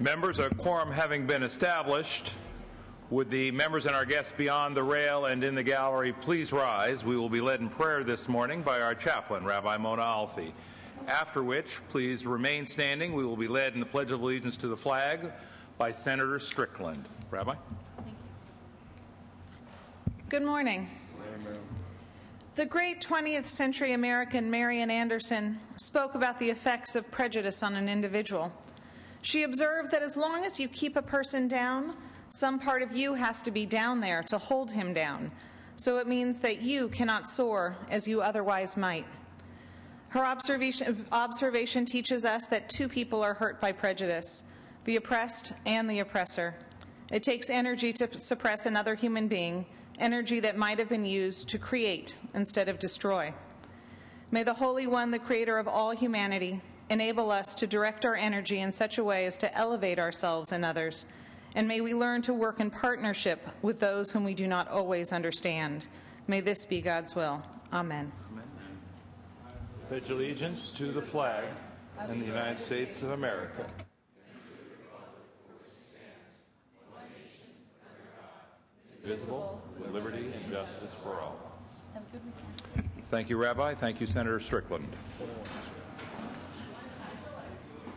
Members, a quorum having been established, would the members and our guests beyond the rail and in the gallery please rise? We will be led in prayer this morning by our chaplain, Rabbi Mona Alfi. After which, please remain standing. We will be led in the Pledge of Allegiance to the flag by Senator Strickland. Rabbi? Good morning. The great 20th century American Marian Anderson spoke about the effects of prejudice on an individual. She observed that as long as you keep a person down, some part of you has to be down there to hold him down. So it means that you cannot soar as you otherwise might. Her observation teaches us that two people are hurt by prejudice, the oppressed and the oppressor. It takes energy to suppress another human being, energy that might have been used to create instead of destroy. May the Holy One, the creator of all humanity, enable us to direct our energy in such a way as to elevate ourselves and others, and may we learn to work in partnership with those whom we do not always understand. May this be God's will. Amen. Pledge allegiance to the flag and the United States of America. Visible, with liberty and justice for all. Thank you, Rabbi. Thank you, Senator Strickland.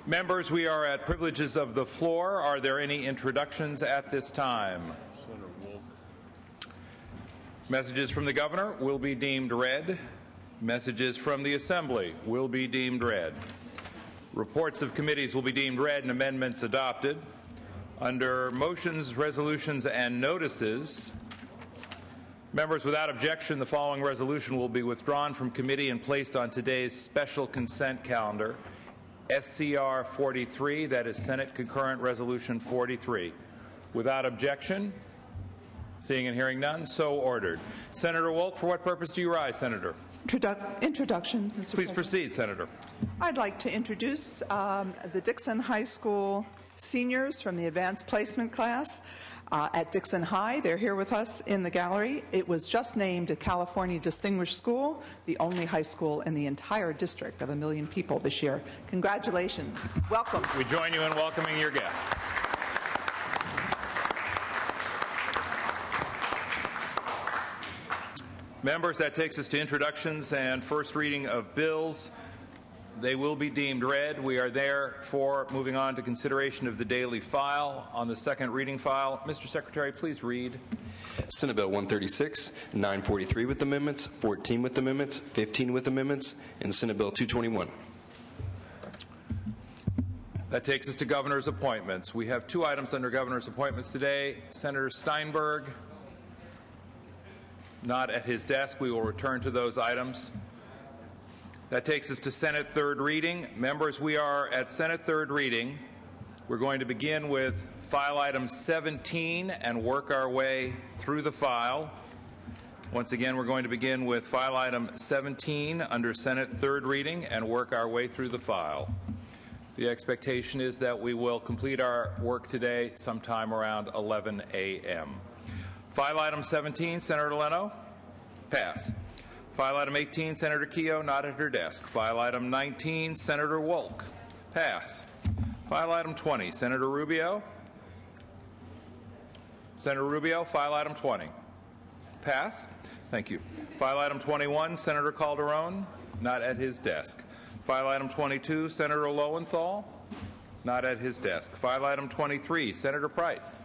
Members, we are at privileges of the floor. Are there any introductions at this time? Messages from the governor will be deemed read. Messages from the Assembly will be deemed read. Reports of committees will be deemed read and amendments adopted. Under motions, resolutions, and notices, members, without objection, the following resolution will be withdrawn from committee and placed on today's special consent calendar, SCR 43, that is Senate Concurrent Resolution 43. Without objection, seeing and hearing none, so ordered. Senator Wolk, for what purpose do you rise, Senator? Introduction, Mr. Please President. proceed, Senator. I'd like to introduce the Dixon High School seniors from the advanced placement class at Dixon High. They're here with us in the gallery. It was just named a California Distinguished School, the only high school in the entire district of 1 million people this year. Congratulations. Welcome. We join you in welcoming your guests. Members, that takes us to introductions and first reading of bills. They will be deemed read. We are therefore moving on to consideration of the daily file. On the second reading file, Mr. Secretary, please read. Senate Bill 136, 943 with amendments, 14 with amendments, 15 with amendments, and Senate Bill 221. That takes us to governor's appointments. We have two items under governor's appointments today. Senator Steinberg, not at his desk. We will return to those items. That takes us to Senate third reading. Members, we are at Senate third reading. We're going to begin with file item 17 and work our way through the file. Once again, we're going to begin with file item 17 under Senate third reading and work our way through the file. The expectation is that we will complete our work today sometime around 11 a.m. File item 17, Senator Leno? Pass. File item 18, Senator Keogh, not at her desk. File item 19, Senator Wolk. Pass. File item 20, Senator Rubio. Senator Rubio, file item 20. Pass. Thank you. File item 21, Senator Calderon, not at his desk. File item 22, Senator Lowenthal, not at his desk. File item 23, Senator Price,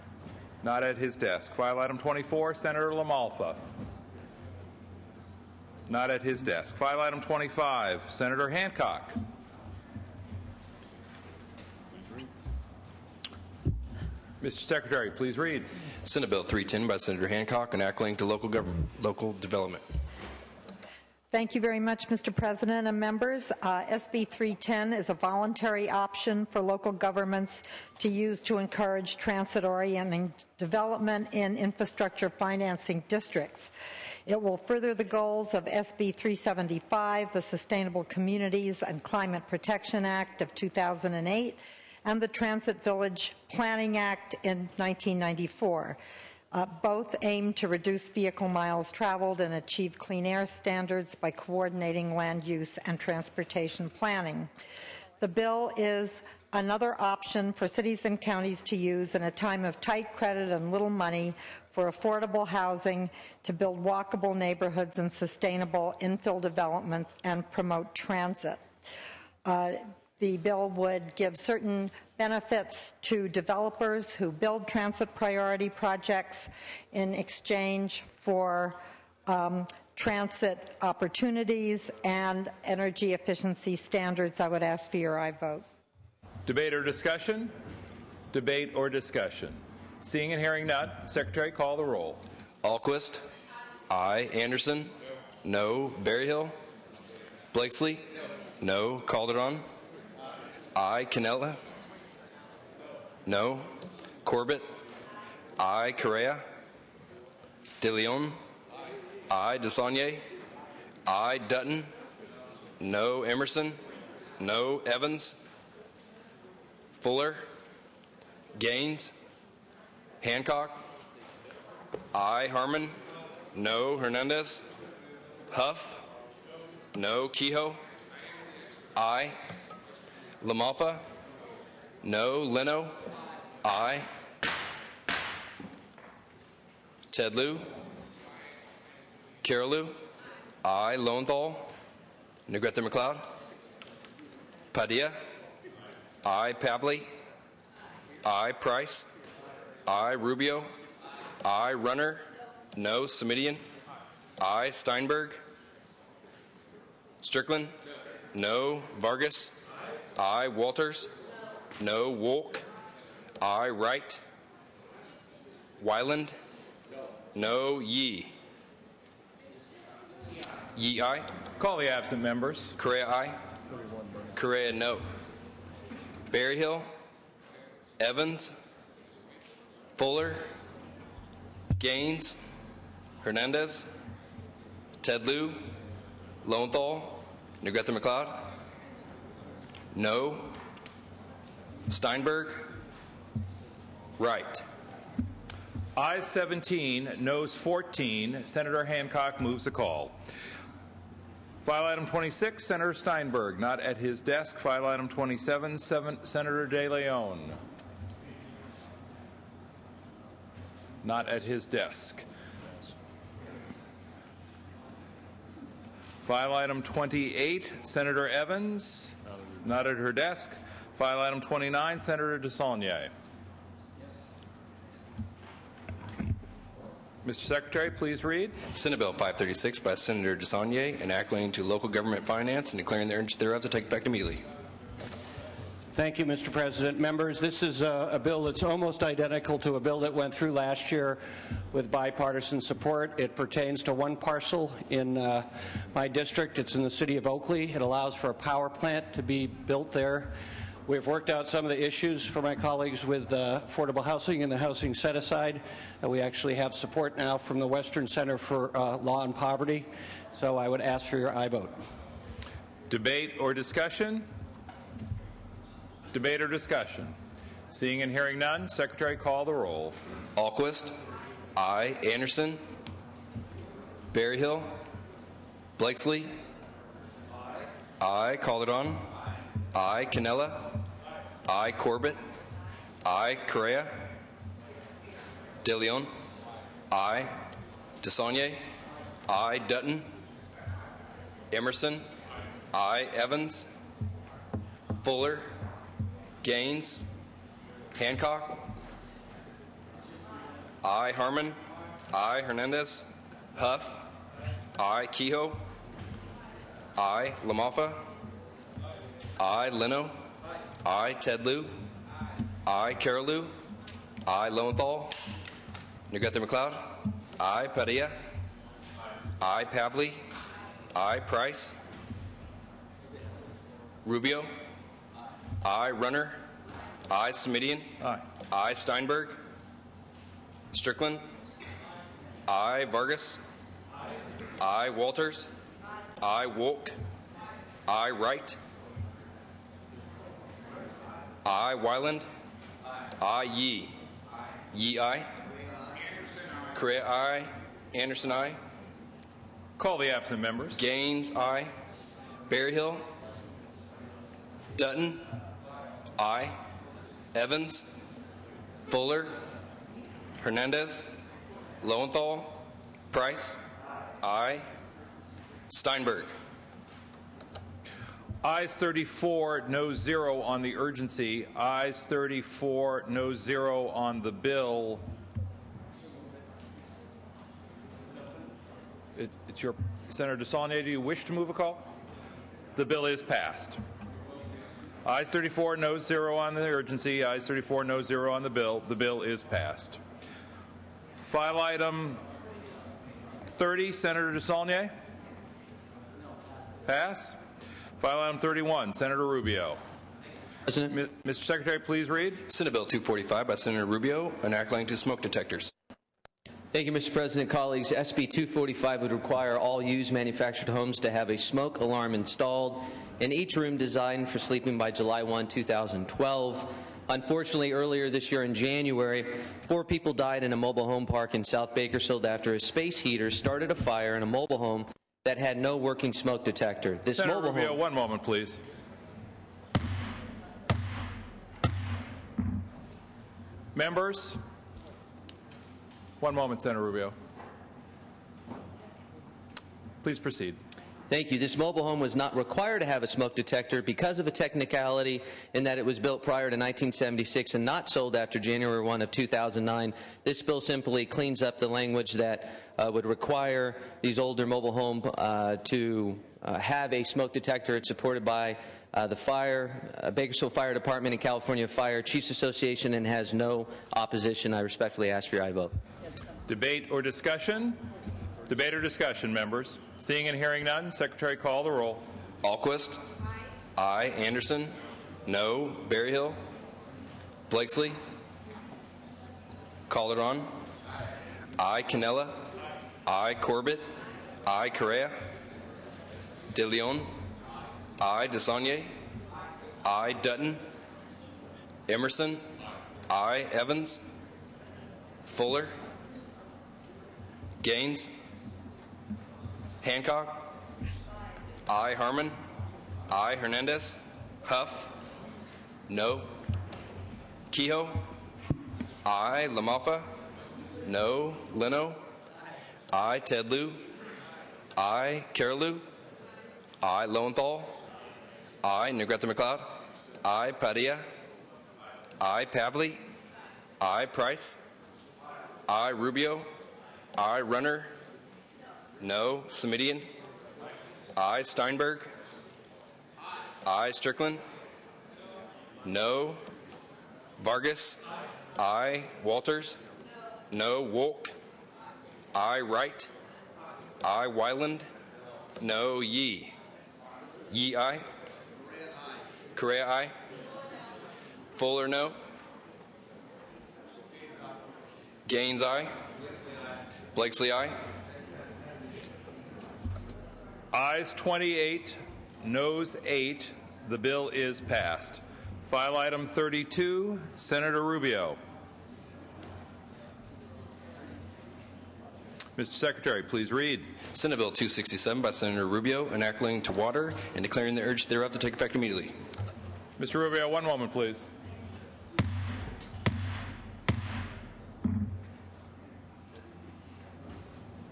not at his desk. File item 24, Senator LaMalfa, not at his desk. File item 25, Senator Hancock. Mr. Secretary, please read. Senate Bill 310 by Senator Hancock, enacting to local development. Thank you very much, Mr. President and members. SB 310 is a voluntary option for local governments to use to encourage transit-oriented development in infrastructure financing districts. It will further the goals of SB 375, the Sustainable Communities and Climate Protection Act of 2008, and the Transit Village Planning Act in 1994. Both aim to reduce vehicle miles traveled and achieve clean air standards by coordinating land use and transportation planning. The bill is another option for cities and counties to use in a time of tight credit and little money for affordable housing to build walkable neighborhoods and sustainable infill development and promote transit. The bill would give certain benefits to developers who build transit priority projects in exchange for transit opportunities and energy efficiency standards. I would ask for your aye vote. Debate or discussion? Debate or discussion? Seeing and hearing none, Secretary, call the roll. Alquist. Aye. Anderson. No. Berryhill. Blakesley. No. Calderon. Aye. Canella. No. Corbett. Aye. Correa. De Leon. Aye. DeSaulnier. Aye. Dutton. No. Emerson. No. Evans. Fuller. Gaines. Hancock. Aye. Harmon. No. Hernandez. Huff. No. Kehoe. Aye. LaMalfa. No. Leno. Aye. Tedlew. Carolou. Aye. Lowenthal. Negrete McLeod. Padilla. Aye. Pavley. Aye. Price. Aye. Rubio. Aye. Runner. No. Semidian. Aye. Steinberg. Strickland. No. Vargas. Aye. Walters. No. Wolk. Aye. Wright. Wyland. No. Yee. Yee, aye. Call the absent members. Correa, aye. Correa, no. Berryhill. Evans. Fuller. Gaines. Hernandez. Tedlew. Lowenthal. Negrete McLeod. No. Steinberg. Wright. Ayes 17, noes 14. Senator Hancock moves the call. File item 26, Senator Steinberg, not at his desk. File item 27, Senator De Leon, not at his desk. File item 28, Senator Evans, not at her desk. File item 29, Senator DeSaulnier. Mr. Secretary, please read. Senate Bill 536 by Senator DeSaulnier, an act relating to local government finance and declaring the urgency thereof to take effect immediately. Thank you, Mr. President. Members, this is a bill that's almost identical to a bill that went through last year with bipartisan support. It pertains to one parcel in my district. It's in the city of Oakley. It allows for a power plant to be built there. We've worked out some of the issues for my colleagues with affordable housing and the housing set-aside. We actually have support now from the Western Center for Law and Poverty. So I would ask for your aye vote. Debate or discussion? Debate or discussion? Seeing and hearing none, Secretary, call the roll. Alquist. Aye. Anderson. Berryhill. Blakesley. Aye. Calderon. Aye. Canella. Aye. Corbett. Aye. Correa. De Leon. Aye. DeSaulnier. Aye. Dutton. Emerson. Aye. Evans. Fuller. Gaines. Hancock. Aye. Harmon. Aye. Hernandez. Huff. Aye. Kehoe. Aye. LaMalfa. Aye. Leno. Aye. Tedlew. Aye. Carolou. Aye. Lowenthal. Negrete McLeod. Aye. Padilla. Aye. Pavley. Aye. Price. Rubio. Aye. Runner. Aye. Semidian. Aye. Aye. Steinberg. Strickland. Aye. Vargas. Aye. Walters. Aye. Wolk. Aye. Wright. Aye. Wyland. Aye. Yee. Yee, aye. Correa, aye. Anderson, aye. Call the absent members. Gaines, aye. Berryhill. Dutton. Aye. Evans. Fuller. Hernandez. Lowenthal. Price. Aye. Steinberg. Ayes 34, no 0 on the urgency. Ayes 34, no 0 on the bill. It's your Senator DeSaulnier. Do you wish to move a call? The bill is passed. Ayes 34, no 0 on the urgency. Ayes 34, no 0 on the bill. The bill is passed. File item 30, Senator DeSaulnier? Pass. File item 31, Senator Rubio. President. Mr. Secretary, please read. Senate Bill 245 by Senator Rubio, an act relating to smoke detectors. Thank you, Mr. President. Colleagues, SB 245 would require all used manufactured homes to have a smoke alarm installed in each room designed for sleeping by July 1, 2012. Unfortunately, earlier this year in January, 4 people died in a mobile home park in South Bakersfield after a space heater started a fire in a mobile home that had no working smoke detector. This Senator mobile Rubio, home. one moment, please. Members? One moment, Senator Rubio. Please proceed. Thank you. This mobile home was not required to have a smoke detector because of a technicality in that it was built prior to 1976 and not sold after January 1 of 2009. This bill simply cleans up the language that would require these older mobile homes to have a smoke detector. It's supported by the Bakersfield Fire Department and California Fire Chiefs Association and has no opposition. I respectfully ask for your aye vote. Debate or discussion? Debate or discussion, members? Seeing and hearing none, Secretary, call the roll. Alquist. Aye. Anderson. No. Berryhill. Blakesley. Calderon. Aye. Cannella. Aye. Corbett. Aye. Correa. De Leon. Aye. DeSaulnier. Aye. Dutton. Emerson. Aye. Evans. Fuller. Gaines. Hancock. Aye. Harmon. Aye. Hernandez. Huff. No. Kehoe. Aye. LaMalfa. No. Leno. Aye. Ted Lieu. Aye. Carolou. Aye. Lowenthal. Aye. Negrete McLeod. Aye. Padilla. Aye. Pavley. Aye. Price. Aye. Rubio. Aye. Runner. No. Semidian. Aye. Steinberg. Aye. Strickland. No. Vargas. Aye. Walters. No. Wolk. Aye. Wright. Aye. Wyland. No. Yee. Yee aye. Correa aye. Fuller no. Gaines aye. Blakesley aye. Ayes 28, noes 8. The bill is passed. File item 32, Senator Rubio. Mr. Secretary, please read. Senate Bill 267 by Senator Rubio, an act relating to water and declaring the urge thereof to take effect immediately. Mr. Rubio, one moment, please.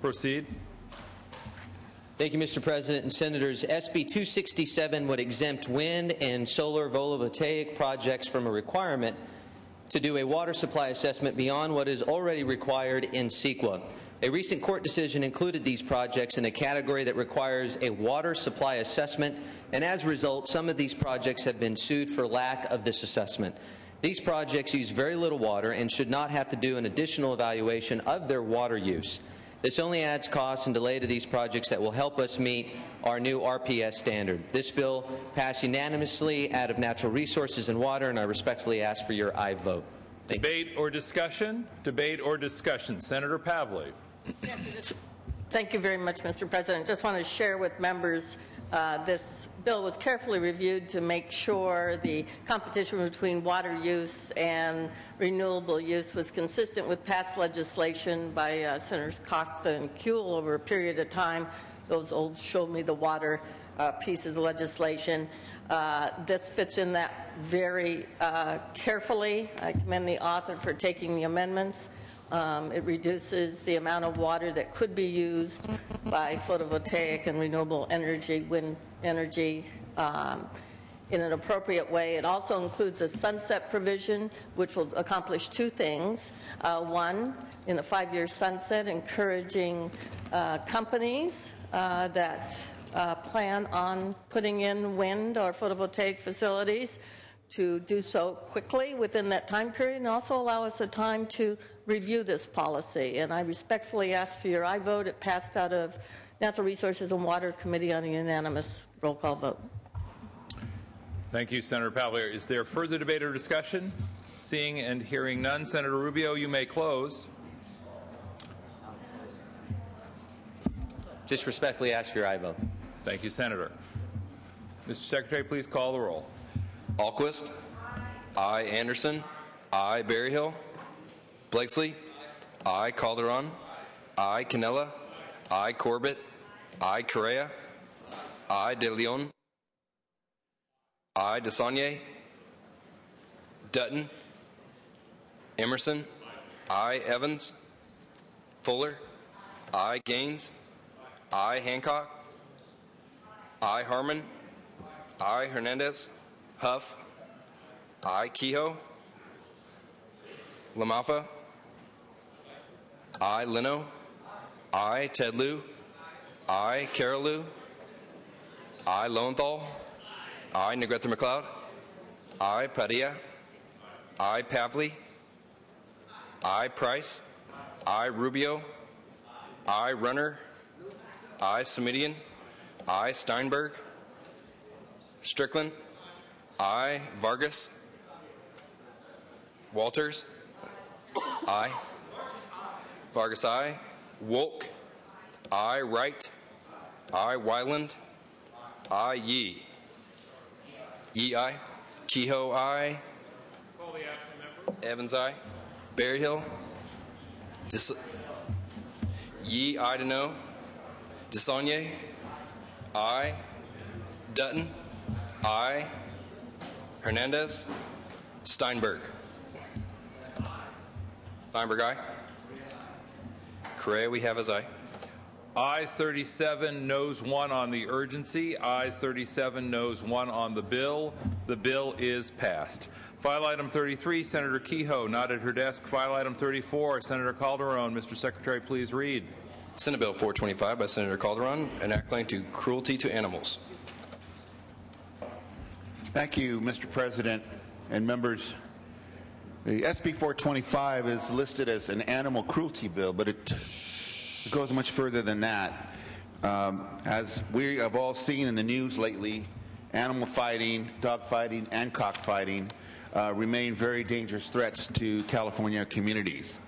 Proceed. Thank you, Mr. President and Senators. SB 267 would exempt wind and solar photovoltaic projects from a requirement to do a water supply assessment beyond what is already required in CEQA. A recent court decision included these projects in a category that requires a water supply assessment, and as a result, some of these projects have been sued for lack of this assessment. These projects use very little water and should not have to do an additional evaluation of their water use. This only adds costs and delay to these projects that will help us meet our new RPS standard. This bill passed unanimously out of Natural Resources and Water, and I respectfully ask for your aye vote. Debate or discussion? Debate or discussion? Senator Pavley. Thank you very much, Mr. President. Just want to share with members this bill was carefully reviewed to make sure the competition between water use and renewable use was consistent with past legislation by Senators Costa and Kuehl over a period of time. Those old show me the water pieces of legislation. This fits in that very carefully. I commend the author for taking the amendments. It reduces the amount of water that could be used by photovoltaic and renewable energy, wind energy, in an appropriate way. It also includes a sunset provision, which will accomplish two things. One, in a 5-year sunset, encouraging companies that plan on putting in wind or photovoltaic facilities to do so quickly within that time period, and also allow us the time to review this policy. And I respectfully ask for your aye vote. It passed out of Natural Resources and Water Committee on a unanimous roll call vote. Thank you, Senator Pavlier. Is there further debate or discussion? Seeing and hearing none, Senator Rubio, you may close. Just respectfully ask for your aye vote. Thank you, Senator. Mr. Secretary, please call the roll. Alquist. Aye. Anderson. Aye. Berryhill. Blakesley. Aye. Calderon. Aye. Canella. Aye. Corbett. Aye. Correa. Aye. De Leon. Aye. DeSaulnier. Dutton. Emerson. Aye. Evans. Fuller. Aye. Gaines. Aye. Hancock. Aye. Harmon. Aye. Hernandez. Huff. Aye. Kehoe. LaMalfa. Aye. Leno. Aye. Ted Lieu. Aye. Carol Lieu. Aye. Lowenthal. Aye. Negrete McLeod. Aye. Padilla. Aye. Pavley. Aye. Price. Aye. Rubio. Aye. Runner. Aye. Semidian. Aye. Steinberg. Strickland. Aye. Vargas. Walters. Aye. Vargas, aye. Wolk. Aye. Wright. Aye. Wyland. Aye. Yee. Yee, aye. Kehoe, aye. Evans, aye. Berryhill. Yee, aye to no. DeSaulnier. Aye. Dutton. Aye. Hernandez. Steinberg. Steinberg, aye. Correa, we have as aye. Ayes 37, noes 1 on the urgency. Ayes 37, noes 1 on the bill. The bill is passed. File item 33, Senator Kehoe, not at her desk. File item 34, Senator Calderon. Mr. Secretary, please read. Senate Bill 425 by Senator Calderon, an act relating to cruelty to animals. Thank you, Mr. President and members. The SB 425 is listed as an animal cruelty bill, but it goes much further than that. As we have all seen in the news lately, animal fighting, dog fighting, and cockfighting remain very dangerous threats to California communities.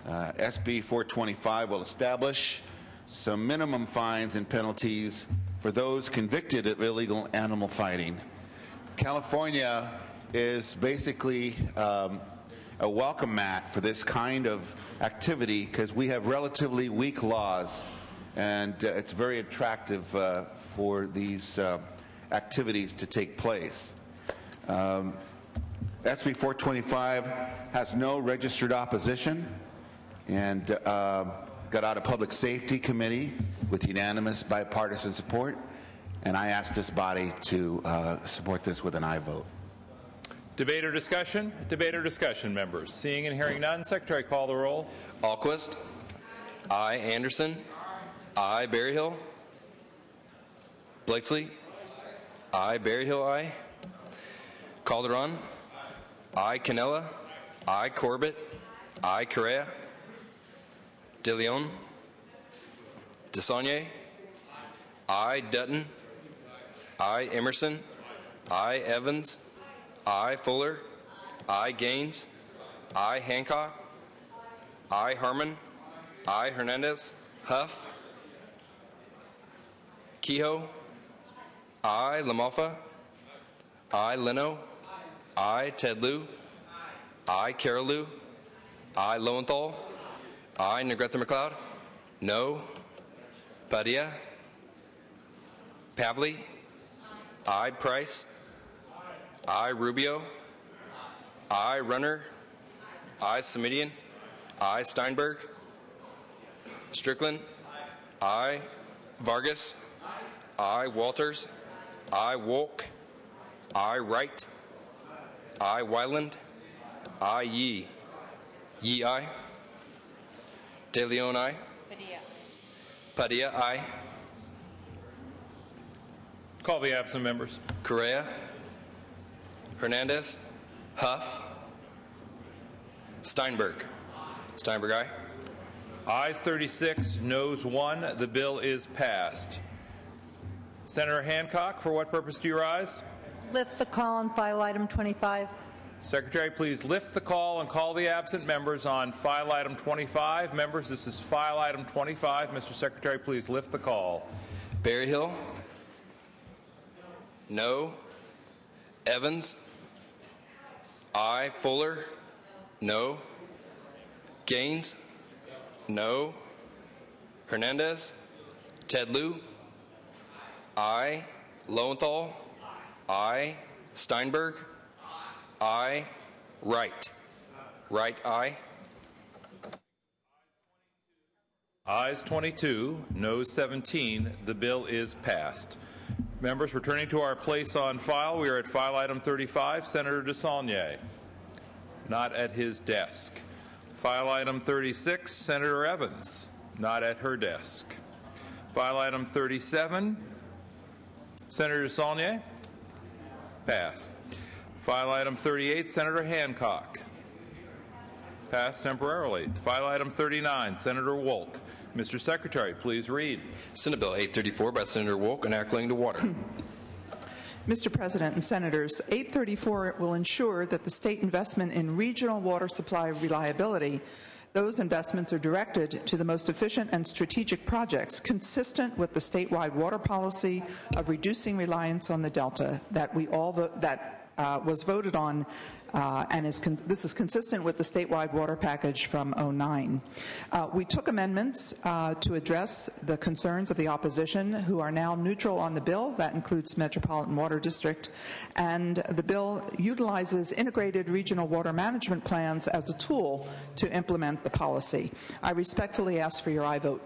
SB 425 will establish some minimum fines and penalties for those convicted of illegal animal fighting. California is basically a welcome mat for this kind of activity because we have relatively weak laws, and it's very attractive for these activities to take place. SB 425 has no registered opposition and got out of Public Safety Committee with unanimous bipartisan support, and I ask this body to support this with an aye vote. Debate or discussion? Debate or discussion, members? Seeing and hearing none, Secretary, call the roll. Alquist. Aye. Anderson. Aye. Berryhill. Blakesley. Aye. Berryhill, aye. Calderon. Aye. Canella. Aye. Corbett. Aye. Correa. De Leon. DeSaulnier. Aye. Dutton. Aye. Emerson. Aye. Evans. Aye. Fuller. Aye. Gaines. Aye. Hancock. Aye. Harmon. Aye. Hernandez. Huff. Kehoe. Aye. LaMalfa. Aye. Leno. Aye. Ted Lieu. Aye. Carol Lieu. Aye. Lowenthal. Aye. Negrete McLeod. No. Padilla. Pavley. I. Price. I. Rubio. I. Runner. I. Semidian. I. Steinberg. Strickland. I. Vargas. I. Walters. I. Wolk. I. Wright. I. Wyland. I. Yee. Yee, I. De Leon, I. Padilla, I. Call the absent members. Correa. Hernandez. Huff. Steinberg. Steinberg, aye. Ayes 36, noes 1. The bill is passed. Senator Hancock, for what purpose do you rise? Lift the call on file item 25. Secretary, please lift the call and call the absent members on file item 25. Members, this is file item 25. Mr. Secretary, please lift the call. Berryhill. No. Evans. I. Fuller. No. Gaines. No. Hernandez. Tedlew. I. Lowenthal. I. Steinberg. I. Wright. Wright, aye. Ayes 22, noes 17. The bill is passed. Members, returning to our place on file, we are at file item 35, Senator DeSaulnier. Not at his desk. File item 36, Senator Evans. Not at her desk. File item 37, Senator DeSaulnier. Pass. File item 38, Senator Hancock. Pass temporarily. File item 39, Senator Wolk. Mr. Secretary, please read. Senate Bill 834 by Senator Wolk, enacting to water. Mr. President and Senators, 834 will ensure that the state investment in regional water supply reliability, those investments are directed to the most efficient and strategic projects consistent with the statewide water policy of reducing reliance on the Delta that was voted on, and this is consistent with the statewide water package from '09. We took amendments to address the concerns of the opposition, who are now neutral on the bill. That includes Metropolitan Water District, and the bill utilizes integrated regional water management plans as a tool to implement the policy. I respectfully ask for your aye vote.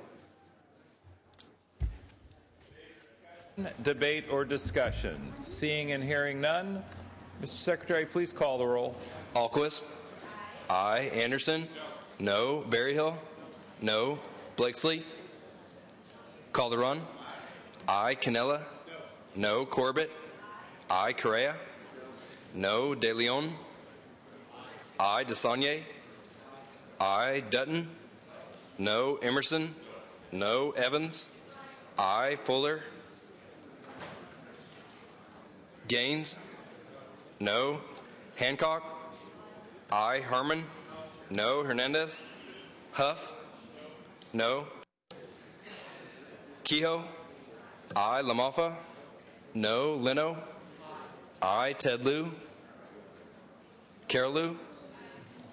Debate or discussion? Seeing and hearing none, Mr. Secretary, please call the roll. Alquist. Aye. Anderson. No. Berryhill. No. Blakesley. Calderon. Aye. Canella. No. Corbett. Aye. Correa. No. De Leon. Aye. DeSaulnier. Aye. Dutton. No. Emerson. No. Evans. Aye. Fuller. Gaines. No. Hancock. Aye. Harmon. No. Hernandez. Huff. No. Kehoe. Aye. LaMalfa. No. Leno. Aye. Tedlew. Carolou.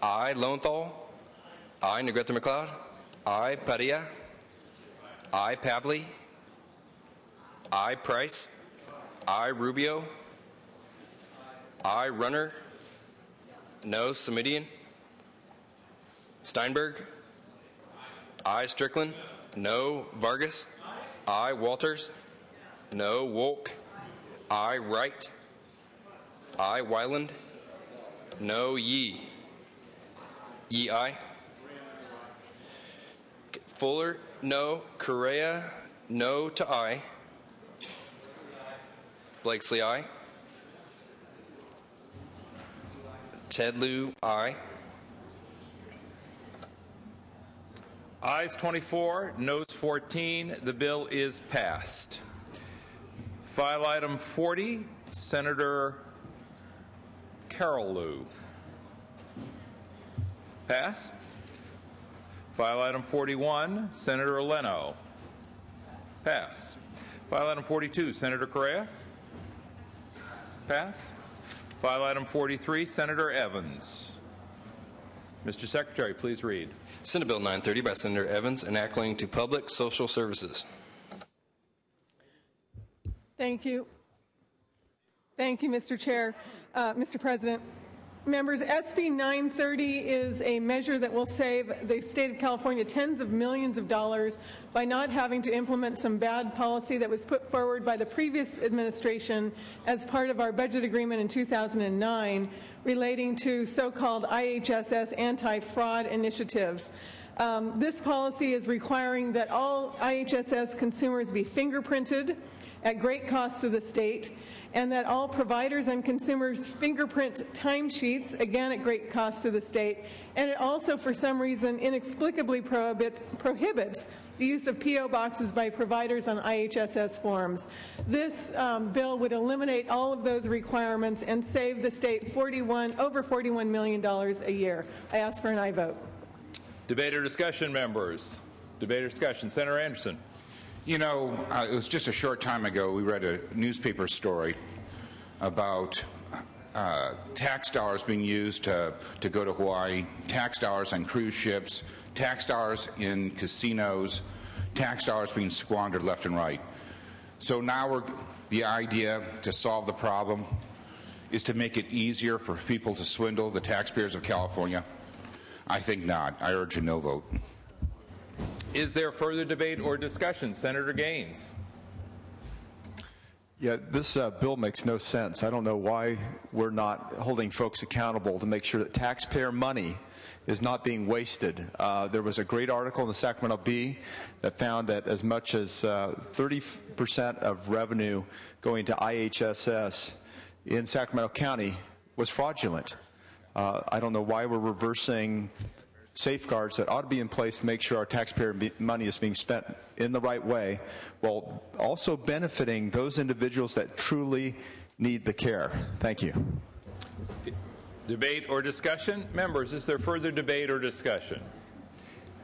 Aye. Lowenthal. Aye. Negrete McLeod. Aye. Padilla. Aye. Pavley. Aye. Price. Aye. Rubio. Aye. Runner. No. Semidian. Steinberg. Aye. Strickland. No. Vargas. Aye. Walters. No. Wolk. Aye. Wright. Aye. Wyland. No. Yee. Yee, aye. Fuller. No. Correa. No to aye. Blakesley, aye. Tedlew, aye. Ayes 24, noes 14. The bill is passed. File item 40, Senator Carolou. Pass. File item 41, Senator Leno. Pass. File item 42, Senator Correa. Pass. File item 43, Senator Evans. Mr. Secretary, please read. Senate Bill 930 by Senator Evans, enacting to public social services. Thank you. Thank you, Mr. Chair. Mr. President, members, SB 930 is a measure that will save the state of California tens of millions of dollars by not having to implement some bad policy that was put forward by the previous administration as part of our budget agreement in 2009 relating to so-called IHSS anti-fraud initiatives. This policy is requiring that all IHSS consumers be fingerprinted at great cost to the state, and that all providers and consumers fingerprint timesheets, again at great cost to the state, and it also, for some reason, inexplicably prohibits the use of P.O. boxes by providers on IHSS forms. This bill would eliminate all of those requirements and save the state over $41 million a year. I ask for an aye vote. Debate or discussion, members? Debate or discussion. Senator Anderson. You know, it was just a short time ago we read a newspaper story about tax dollars being used to go to Hawaii, tax dollars on cruise ships, tax dollars in casinos, tax dollars being squandered left and right. So now the idea to solve the problem is to make it easier for people to swindle the taxpayers of California. I think not. I urge a no vote. Is there further debate or discussion? Senator Gaines. Yeah, this bill makes no sense. I don't know why we're not holding folks accountable to make sure that taxpayer money is not being wasted. There was a great article in the Sacramento Bee that found that as much as 30% of revenue going to IHSS in Sacramento County was fraudulent. I don't know why we're reversing safeguards that ought to be in place to make sure our taxpayer money is being spent in the right way, while also benefiting those individuals that truly need the care. Thank you. Debate or discussion? Members, is there further debate or discussion?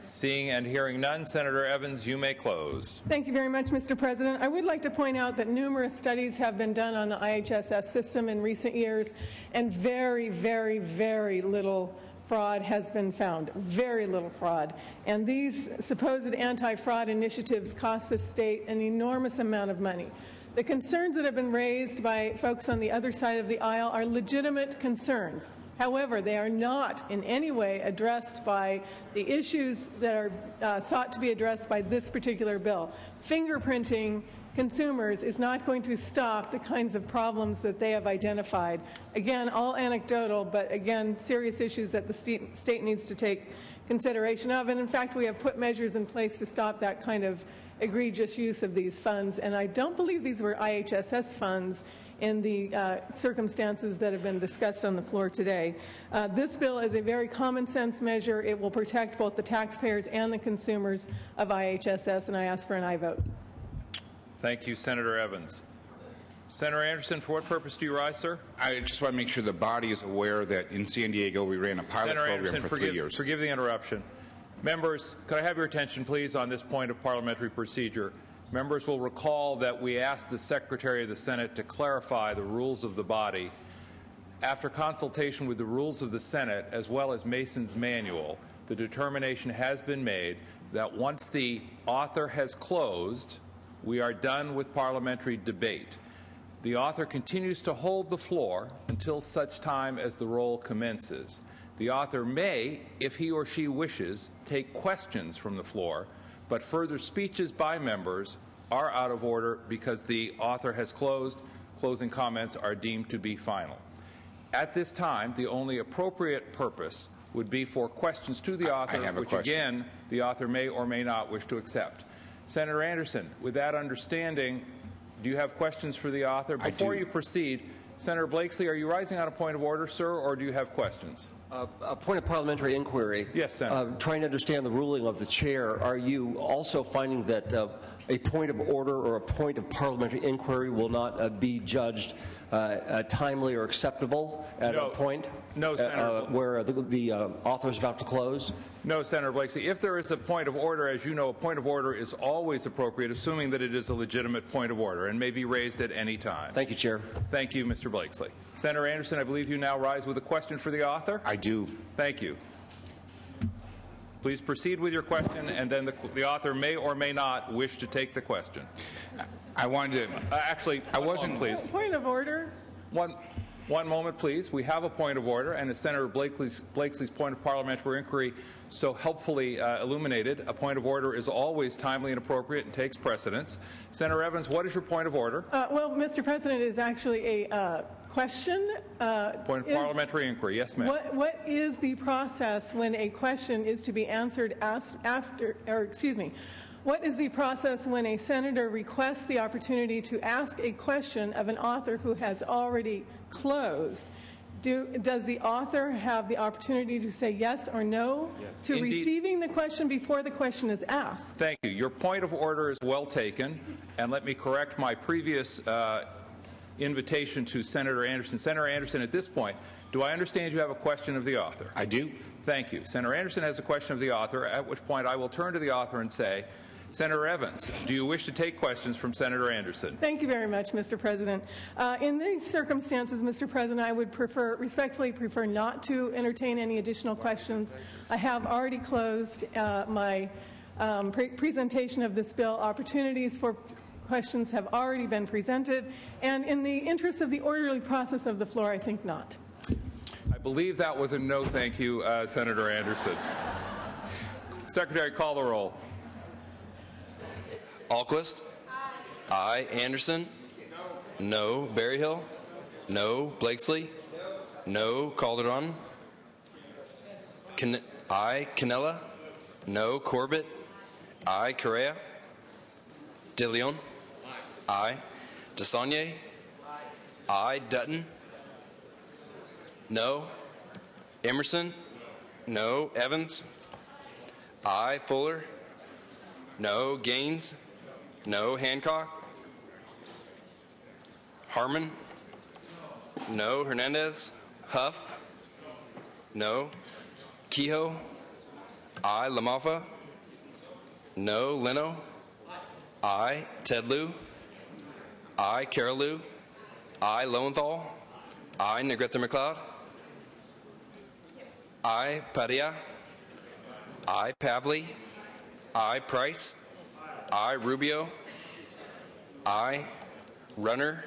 Seeing and hearing none, Senator Evans, you may close. Thank you very much, Mr. President. I would like to point out that numerous studies have been done on the IHSS system in recent years, and very, very, very little fraud has been found, very little fraud. And these supposed anti-fraud initiatives cost the state an enormous amount of money. The concerns that have been raised by folks on the other side of the aisle are legitimate concerns. However, they are not in any way addressed by the issues that are sought to be addressed by this particular bill. Fingerprinting consumers is not going to stop the kinds of problems that they have identified. Again, all anecdotal, but again, serious issues that the state needs to take consideration of. And in fact, we have put measures in place to stop that kind of egregious use of these funds. And I don't believe these were IHSS funds in the circumstances that have been discussed on the floor today. This bill is a very common sense measure. It will protect both the taxpayers and the consumers of IHSS, and I ask for an aye vote. Thank you, Senator Evans. Senator Anderson, for what purpose do you rise, sir? I just want to make sure the body is aware that in San Diego we ran a pilot Senator program Anderson, for 3 years. Forgive the interruption. Members, could I have your attention, please, on this point of parliamentary procedure? Members will recall that we asked the Secretary of the Senate to clarify the rules of the body. After consultation with the rules of the Senate, as well as Mason's manual, the determination has been made that once the author has closed, we are done with parliamentary debate. The author continues to hold the floor until such time as the roll commences. The author may, if he or she wishes, take questions from the floor, but further speeches by members are out of order because the author has closed. Closing comments are deemed to be final. At this time, the only appropriate purpose would be for questions to the author, which again, the author may or may not wish to accept. Senator Anderson, with that understanding, do you have questions for the author? Before you proceed, Senator Blakeslee, are you rising on a point of order, sir, or do you have questions? A point of parliamentary inquiry. Yes, Senator. Trying to understand the ruling of the chair, are you also finding that a point of order or a point of parliamentary inquiry will not be judged timely or acceptable at a point? No, Senator. Where the author is about to close? No, Senator Blakeslee. If there is a point of order, as you know, a point of order is always appropriate, assuming that it is a legitimate point of order and may be raised at any time. Thank you, Chair. Thank you, Mr. Blakeslee. Senator Anderson, I believe you now rise with a question for the author. I do. Thank you. Please proceed with your question, and then the author may or may not wish to take the question. I wanted to... Actually, I wasn't, please. Point of order. One moment, please. We have a point of order, and as Senator Blakely's point of parliamentary inquiry so helpfully illuminated, a point of order is always timely and appropriate and takes precedence. Senator Evans, what is your point of order? Well, Mr. President, it is actually a question. Point of parliamentary inquiry. Yes, ma'am. What is the process when a question is to be answered what is the process when a senator requests the opportunity to ask a question of an author who has already closed? Does the author have the opportunity to say yes or no to Indeed. receiving the question before the question is asked? Thank you. Your point of order is well taken, and let me correct my previous invitation to Senator Anderson. Senator Anderson, at this point, do I understand you have a question of the author? I do. Thank you. Senator Anderson has a question of the author, at which point I will turn to the author and say, Senator Evans, do you wish to take questions from Senator Anderson? Thank you very much, Mr. President. In these circumstances, Mr. President, I would respectfully prefer not to entertain any additional questions. I have already closed my presentation of this bill. Opportunities for questions have already been presented, and in the interest of the orderly process of the floor, I think not. I believe that was a no thank you, Senator Anderson. Secretary, call the roll. Alquist? Aye. Anderson? No. Berryhill? No. Blakesley? No. Calderon? Aye. Canella? No. Corbett? Aye. Correa? De Leon? Aye. DeSaulnier? Aye. Dutton? No. Emerson? No. Evans? Aye. Fuller? No. Gaines? No. Hancock? Harmon? No. Hernandez? Huff? No. Kehoe? Aye. LaMalfa? No. Leno? Aye. Ted Lieu? Aye. Carol Lieu? Aye. Lowenthal? Aye. Negrete McLeod? Aye. Padilla? Aye. Pavley? Aye. Price? Aye. Rubio? Aye. Runner?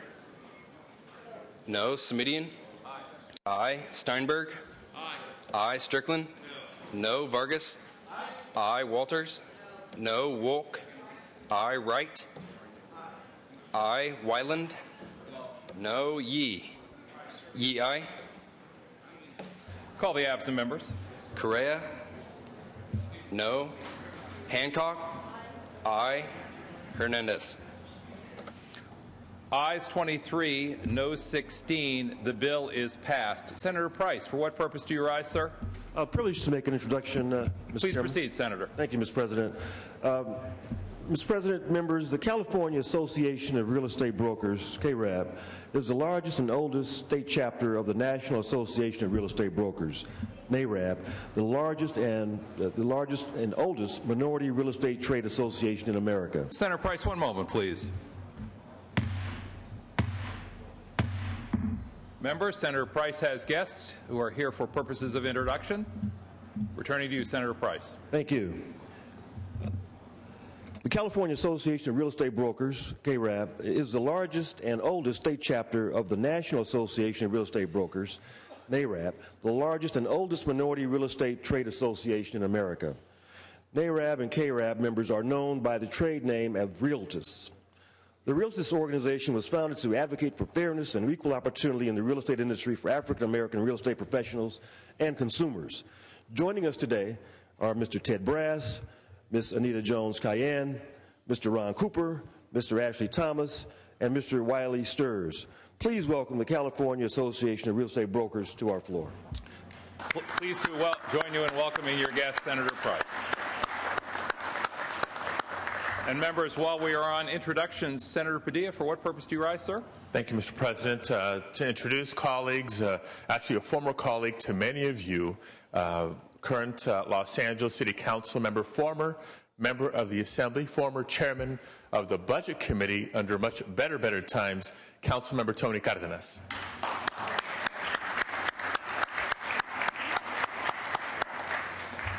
No. Semidian? Aye. Steinberg? Aye. Strickland? No. Vargas? Aye. Walters? No. Wolk? Aye. Wright? Aye. Wyland? No. Yee? Yee, aye. Call the absent members. Correa? No. Hancock? Aye. Hernandez? Ayes 23, noes 16. The bill is passed. Senator Price, for what purpose do you rise, sir? Privileged to make an introduction, Mr. Please Chairman. proceed, Senator. Thank you, Mr. President. Mr. President, members, the California Association of Real Estate Brokers, KRAB, is the largest and oldest state chapter of the National Association of Real Estate Brokers, NAREB, the largest and oldest minority real estate trade association in America. Senator Price, one moment, please. Members, Senator Price has guests who are here for purposes of introduction. Returning to you, Senator Price. Thank you. The California Association of Real Estate Brokers, KRAB, is the largest and oldest state chapter of the National Association of Real Estate Brokers, NAREB, the largest and oldest minority real estate trade association in America. NAREB and KRAB members are known by the trade name of Realtus. The Realtus organization was founded to advocate for fairness and equal opportunity in the real estate industry for African American real estate professionals and consumers. Joining us today are Mr. Ted Brass, Ms. Anita Jones-Cayenne, Mr. Ron Cooper, Mr. Ashley Thomas, and Mr. Wiley Stirs. Please welcome the California Association of Real Estate Brokers to our floor. Pleased to join you in welcoming your guest, Senator Price. And members, while we are on introductions, Senator Padilla, for what purpose do you rise, sir? Thank you, Mr. President. To introduce colleagues, actually a former colleague to many of you, current Los Angeles City Council member, former member of the Assembly, former chairman of the Budget Committee under much better times, Councilmember Tony Cardenas.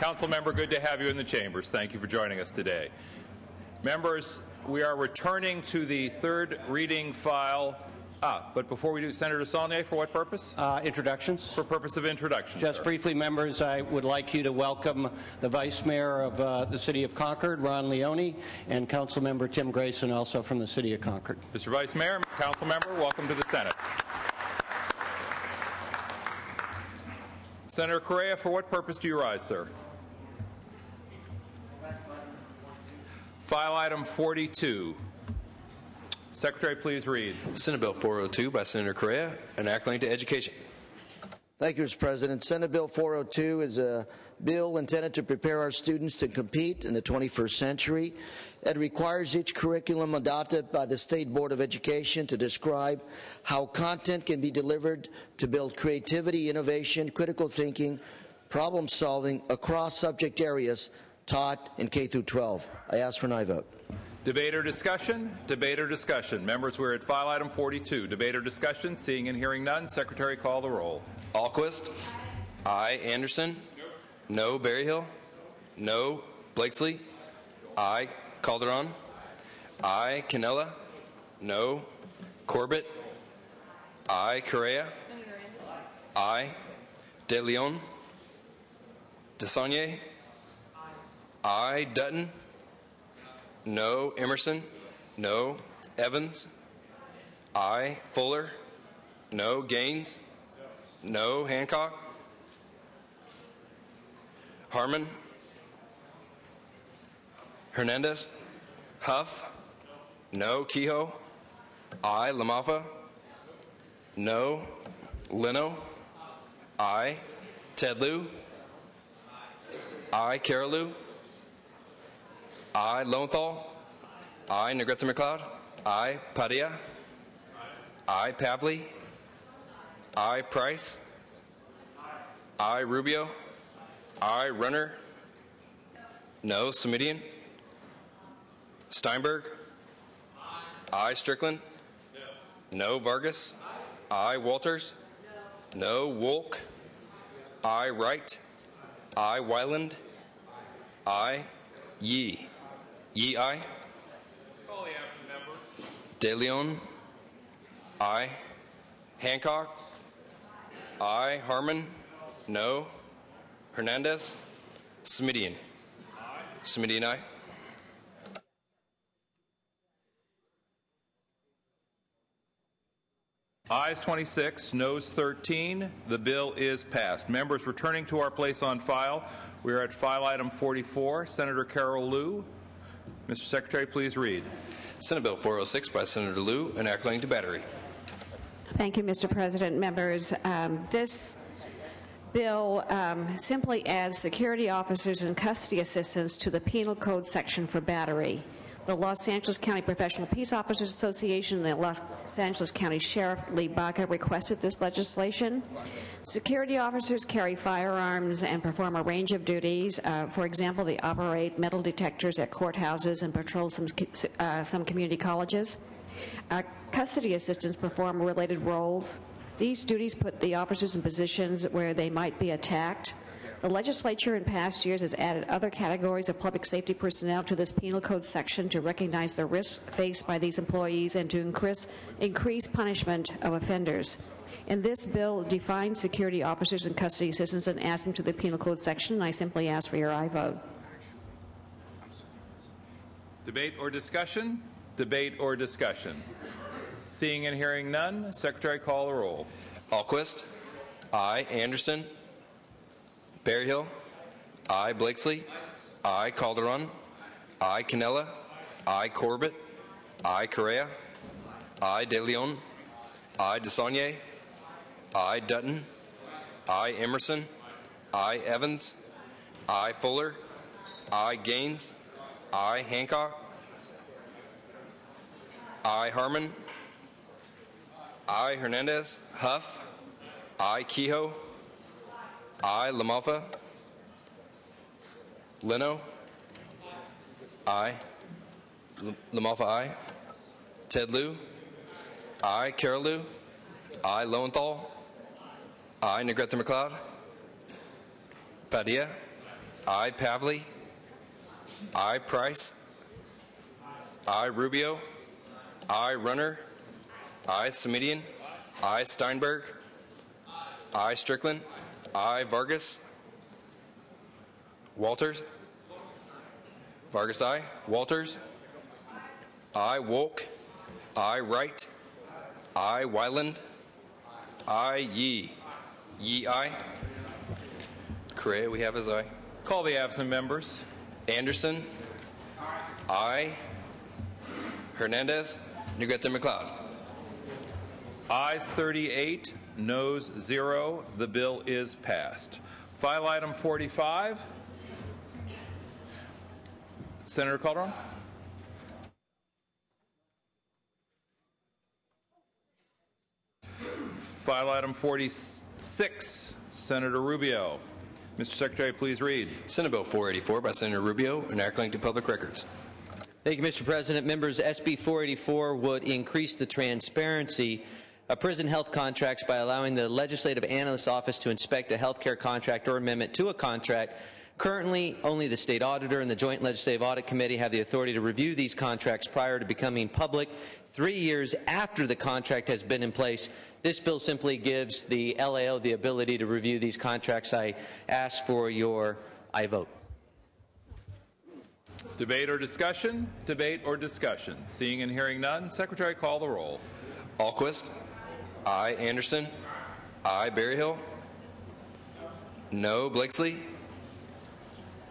Council member, good to have you in the chambers. Thank you for joining us today. Members, we are returning to the third reading file. But before we do, Senator Saulnier, for what purpose? Introductions. For purpose of introduction. Just sir. briefly, members, I would like you to welcome the Vice Mayor of the City of Concord, Ron Leone, and Council Member Tim Grayson, also from the City of Concord. Mr. Vice Mayor, Council member, welcome to the Senate. Senator Correa, for what purpose do you rise, sir? File item 42. Secretary, please read. Senate Bill 402 by Senator Correa, an act relating to education. Thank you, Mr. President. Senate Bill 402 is a bill intended to prepare our students to compete in the 21st century. It requires each curriculum adopted by the State Board of Education to describe how content can be delivered to build creativity, innovation, critical thinking, problem solving across subject areas taught in K through 12. I ask for an aye vote. Debate or discussion? Debate or discussion? Members, we're at file item 42. Debate or discussion? Seeing and hearing none, Secretary, call the roll. Alquist? Aye. Anderson? No. Berryhill? No. Blakesley? Aye. Calderon? Aye. Canella? No. Corbett? Aye. Correa? Aye. De Leon? DeSaulnier? Aye. Dutton? No. Emerson? No. Evans? Aye. Fuller? No. Gaines? No. Hancock? Harmon? Hernandez? Huff? No. Kehoe? Aye. LaMalfa? No. Leno? Aye. Ted Lieu? Aye. Carolou? Aye. Lowenthal? Aye. Negrete McLeod? Aye. Padilla? Aye. Pavley? Aye. Price? Aye. Rubio? Aye. Runner? No. Semidian? Steinberg? Aye. Strickland? No. Vargas? Aye. Walters? No. Wolk? Aye. Wright? Aye. Wyland? Aye. Yee? Yee, aye. Call the absent member. De Leon? Aye. Hancock? Aye. Harmon? No. Hernandez? Semidian? Aye. Semidian, aye. Ayes 26, noes 13. The bill is passed. Members, returning to our place on file, we are at file item 44. Senator Carol Liu. Mr. Secretary, please read. Senate Bill 406 by Senator Liu, an act relating to battery. Thank you, Mr. President. Members, this bill simply adds security officers and custody assistants to the Penal Code section for battery. The Los Angeles County Professional Peace Officers Association and the Los Angeles County Sheriff Lee Baca requested this legislation. Security officers carry firearms and perform a range of duties. For example, they operate metal detectors at courthouses and patrol some community colleges. Custody assistants perform related roles. These duties put the officers in positions where they might be attacked. The legislature in past years has added other categories of public safety personnel to this penal code section to recognize the risks faced by these employees and to increase punishment of offenders. And this bill defines security officers and custody assistants and adds them to the penal code section, and I simply ask for your aye vote. Debate or discussion? Debate or discussion? Seeing and hearing none, Secretary, call the roll. Alquist? Aye. Anderson? Berryhill? Aye. Blakesley? Aye. Calderon? Aye. Canella? Aye. Corbett? Aye. Correa? Aye. De Leon? Aye. DeSaulnier? Aye. Dutton? Aye. Emerson? Aye. Evans? Aye. Fuller? Aye. Gaines? Aye. Hancock? Aye. Harmon? Aye. Hernandez? Huff? Aye. Kehoe? Aye. LaMalfa? Leno? Aye. LaMalfa, aye. Ted Lieu? Aye. Carolou? Aye. Lowenthal? Aye. Negrete McLeod? Padilla? I. Pavley, I. Price, I. Rubio, I. Runner, I. Semidian, I. Steinberg, I. Strickland, I. Vargas, Walters, Vargas, I. Walters, I. Wolk, I. Wright, I. Wyland, I. Yee. Yee, I. Correa, we have as I. Call the absent members. Anderson, I. Hernandez, Negrete McLeod. Ayes 38, noes 0. The bill is passed. File item 45. Senator Calderon. File item 46, Senator Rubio. Mr. Secretary, please read. Senate Bill 484 by Senator Rubio, enacting to public records. Thank you, Mr. President. Members, SB 484 would increase the transparency of prison health contracts by allowing the Legislative Analyst's Office to inspect a health care contract or amendment to a contract. Currently, only the State Auditor and the Joint Legislative Audit Committee have the authority to review these contracts prior to becoming public 3 years after the contract has been in place. This bill simply gives the LAO the ability to review these contracts. I ask for your aye vote. Debate or discussion? Debate or discussion? Seeing and hearing none, Secretary, call the roll. Alquist, I. Anderson, I. Berryhill, no. Blakesley,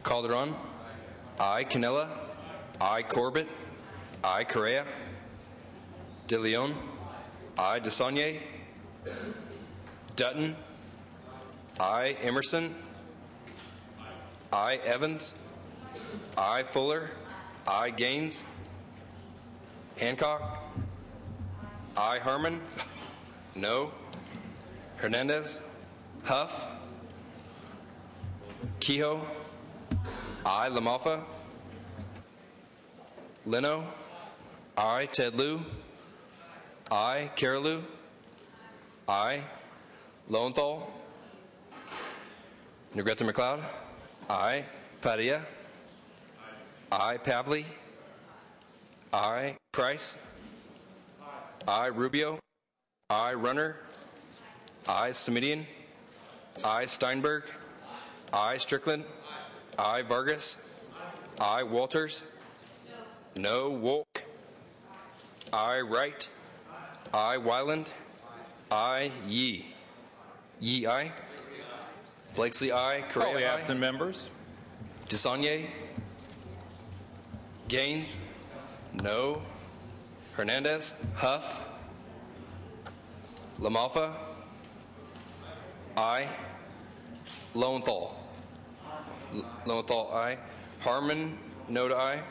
Calderon, I. Canella, I. Corbett, I. Correa, De Leon, I. DeSaulnier, Dutton, I. Emerson, I. Evans, I. Fuller, I. Gaines, Hancock, I. Harmon, no. Hernandez, Huff, Kehoe, I. LaMalfa, Leno, I. Ted Lieu, I. Carolou, I. Lowenthal, Negrete McLeod, I. Padilla, I. Pavley, I. Price, I. Rubio, I. Runner, I. Semidian, I. Steinberg, I. Strickland, I. Vargas, I. Walters, no. Wolk, I. Wright, I. Wyland, I. Yee. Yee, I. Blakesley, I. Correa, Call the aye. absent members. DeSaulnier, Gaines, no. Hernandez, Huff, LaMalfa, I. Lowenthal, Lowenthal, I. Harmon, no to I.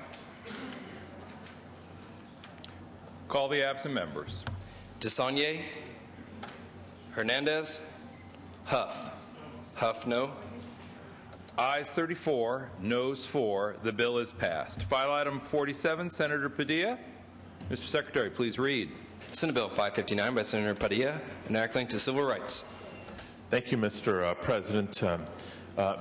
Call the absent members. DeSaulnier, Hernandez, Huff, Huff, no. Ayes 34, noes 4. The bill is passed. File item 47, Senator Padilla. Mr. Secretary, please read. Senate Bill 559 by Senator Padilla, enacting to civil rights. Thank you, Mr. President.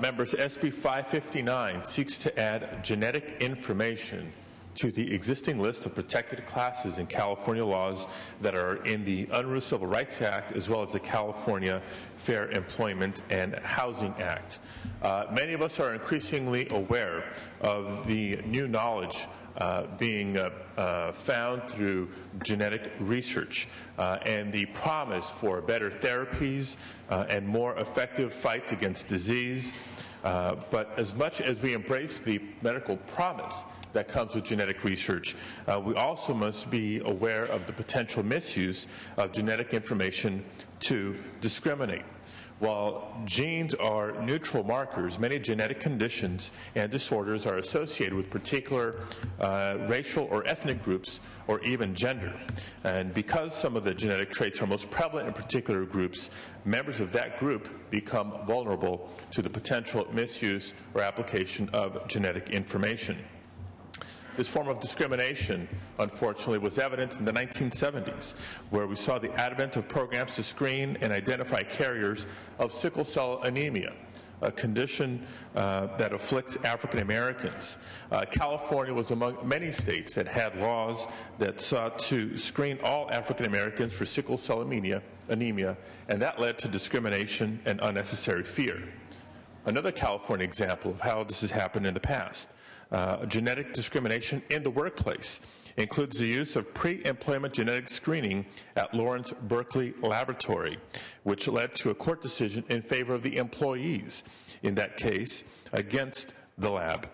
Members, SB 559 seeks to add genetic information to the existing list of protected classes in California laws that are in the Unruh Civil Rights Act as well as the California Fair Employment and Housing Act. Many of us are increasingly aware of the new knowledge being found through genetic research and the promise for better therapies and more effective fights against disease. But as much as we embrace the medical promise that comes with genetic research, we also must be aware of the potential misuse of genetic information to discriminate. While genes are neutral markers, many genetic conditions and disorders are associated with particular racial or ethnic groups or even gender. And because some of the genetic traits are most prevalent in particular groups, members of that group become vulnerable to the potential misuse or application of genetic information. This form of discrimination, unfortunately, was evident in the 1970s, where we saw the advent of programs to screen and identify carriers of sickle cell anemia, a condition that afflicts African Americans. California was among many states that had laws that sought to screen all African Americans for sickle cell anemia, and that led to discrimination and unnecessary fear. Another California example of how this has happened in the past, genetic discrimination in the workplace includes the use of pre-employment genetic screening at Lawrence Berkeley Laboratory, which led to a court decision in favor of the employees, in that case, against the lab.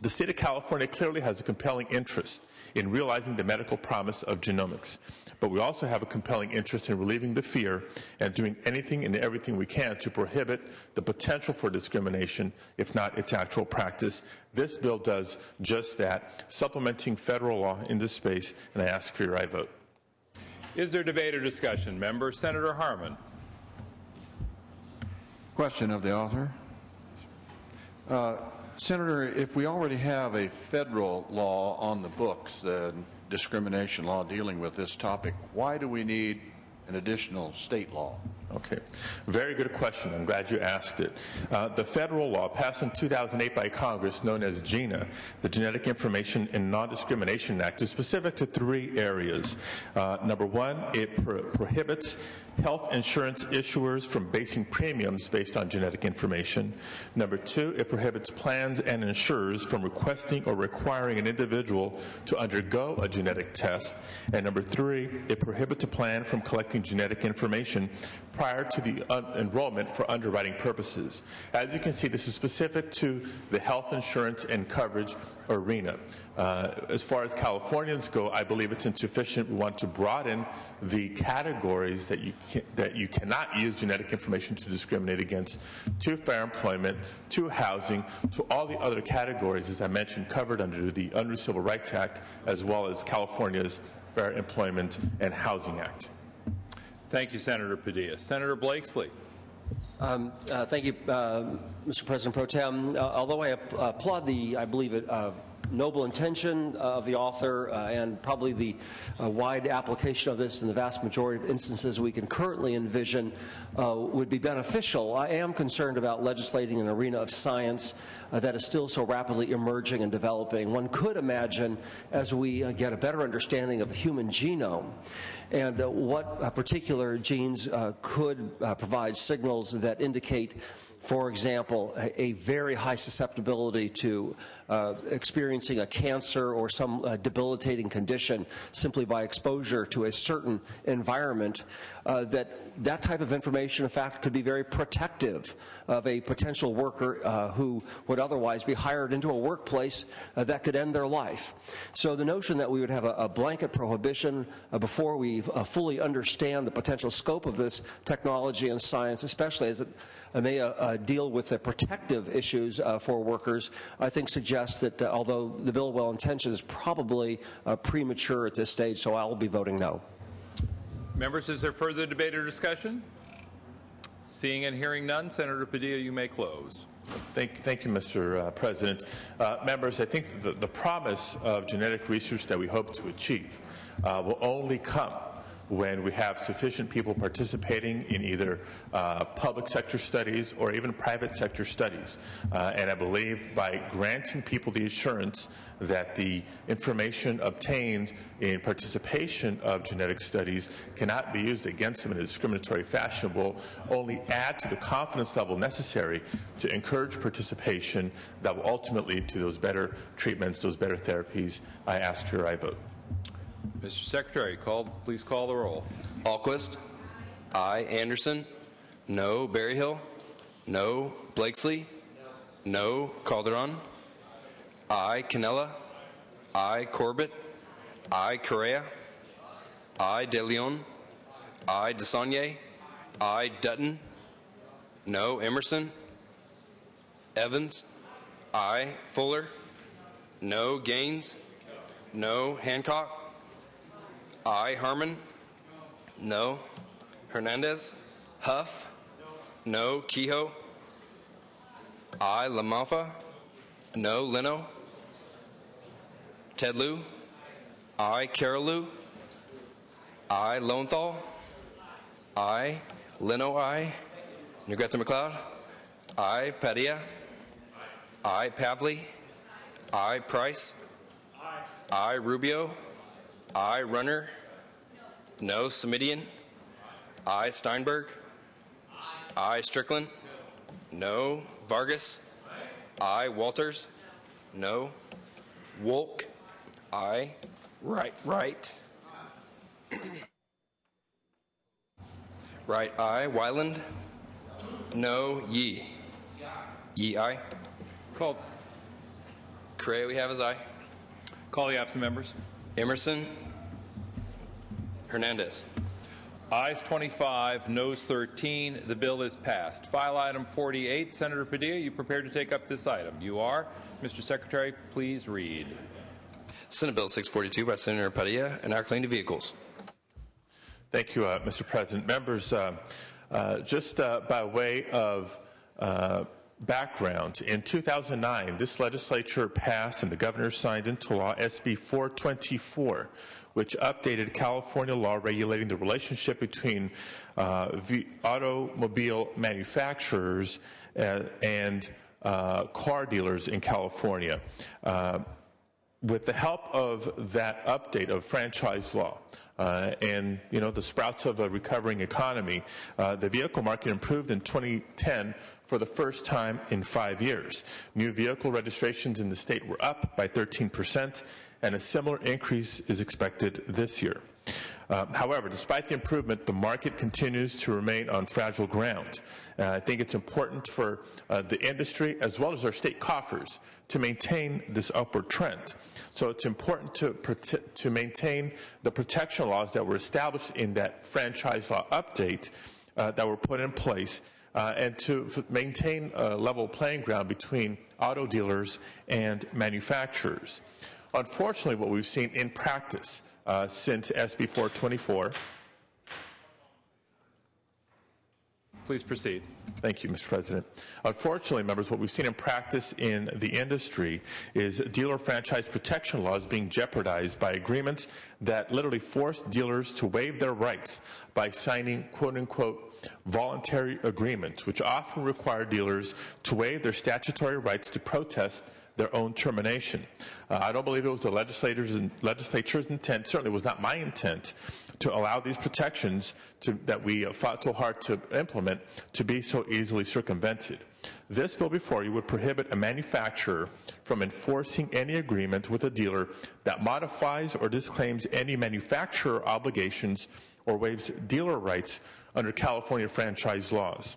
The state of California clearly has a compelling interest in realizing the medical promise of genomics, but we also have a compelling interest in relieving the fear and doing anything and everything we can to prohibit the potential for discrimination, if not its actual practice. This bill does just that, supplementing federal law in this space, and I ask for your aye vote. Is there debate or discussion? Member Senator Harman. Question of the author. Senator, if we already have a federal law on the books, discrimination law dealing with this topic, why do we need an additional state law? Okay, very good question. I'm glad you asked it. The federal law passed in 2008 by Congress, known as GINA, the Genetic Information and Non-Discrimination Act, is specific to three areas. Number one, it prohibits health insurance issuers from basing premiums based on genetic information. Number two, it prohibits plans and insurers from requesting or requiring an individual to undergo a genetic test. And number three, it prohibits a plan from collecting genetic information prior to the enrollment for underwriting purposes. As you can see, this is specific to the health insurance and coverage arena. As far as Californians go, I believe it's insufficient. We want to broaden the categories that you cannot use genetic information to discriminate against, to fair employment, to housing, to all the other categories, as I mentioned, covered under the Unruh Civil Rights Act, as well as California's Fair Employment and Housing Act. Thank you, Senator Padilla. Senator Blakesley. Thank you, Mr. President Pro Tem. Although I applaud the, I believe it, noble intention of the author and probably the wide application of this in the vast majority of instances we can currently envision would be beneficial, I am concerned about legislating an arena of science that is still so rapidly emerging and developing. One could imagine, as we get a better understanding of the human genome and what particular genes could provide signals that indicate, for example, a very high susceptibility to experiencing a cancer or some debilitating condition simply by exposure to a certain environment, that type of information, in fact, could be very protective of a potential worker who would otherwise be hired into a workplace that could end their life. So the notion that we would have a blanket prohibition before we fully understand the potential scope of this technology and science, especially as it may deal with the protective issues for workers, I think suggests that although the bill well-intentioned is probably premature at this stage, so I'll be voting no. Members, is there further debate or discussion? Seeing and hearing none, Senator Padilla, you may close. Thank you, Mr. President. Members, I think the promise of genetic research that we hope to achieve will only come when we have sufficient people participating in either public sector studies or even private sector studies. And I believe by granting people the assurance that the information obtained in participation of genetic studies cannot be used against them in a discriminatory fashion will only add to the confidence level necessary to encourage participation that will ultimately lead to those better treatments, those better therapies. I ask for your aye vote. Mr. Secretary, please call the roll. Alquist. Aye. Anderson. No. Berryhill. No. Blakesley. No. Calderon. Aye. Canella. Aye. Corbett. Aye. Correa. Aye. De Leon. Aye. DeSaulnier. Aye. Dutton. No. Emerson. Evans. Aye. Fuller. No. Gaines. No. Hancock. Aye. Harman. No. Hernandez. Huff. No. Kehoe. Aye. LaMalfa. No. Leno. Tedlew. Aye. Carolou. Aye. Lowenthal. Aye. Leno. Aye. Negrete McLeod. I. Padilla. I. Pavley. I. Price. I. Rubio. I. Runner. No. Semidian. I. Steinberg. I. Strickland. No. Vargas. I. Walters. No. Wolk. I. Right. Right. I. Wyland. No. Yee. Yee. I. Called. Correa we have as I. Call the absent members. Emerson. Hernandez. Ayes 25, noes 13. The bill is passed. File item 48. Senator Padilla, you prepared to take up this item? You are. Mr. Secretary, please read. Senate Bill 642 by Senator Padilla, enacting the vehicles. Thank you, Mr. President. Members, just by way of background, in 2009, this legislature passed and the governor signed into law SB 424, which updated California law regulating the relationship between automobile manufacturers and car dealers in California. With the help of that update of franchise law and the sprouts of a recovering economy, the vehicle market improved in 2010 for the first time in 5 years. New vehicle registrations in the state were up by 13%, and a similar increase is expected this year. However, despite the improvement, the market continues to remain on fragile ground. I think it's important for the industry as well as our state coffers to maintain this upward trend. So it's important to maintain the protection laws that were established in that franchise law update that were put in place and to maintain a level playing ground between auto dealers and manufacturers. Unfortunately, what we've seen in practice since SB 424. Please proceed. Thank you, Mr. President. Unfortunately, members, what we've seen in practice in the industry is dealer franchise protection laws being jeopardized by agreements that literally force dealers to waive their rights by signing quote-unquote voluntary agreements, which often require dealers to waive their statutory rights to protest their own termination. I don't believe it was the legislature's intent, certainly was not my intent, to allow these protections that we fought so hard to implement to be so easily circumvented. This bill before you would prohibit a manufacturer from enforcing any agreement with a dealer that modifies or disclaims any manufacturer obligations or waives dealer rights under California franchise laws.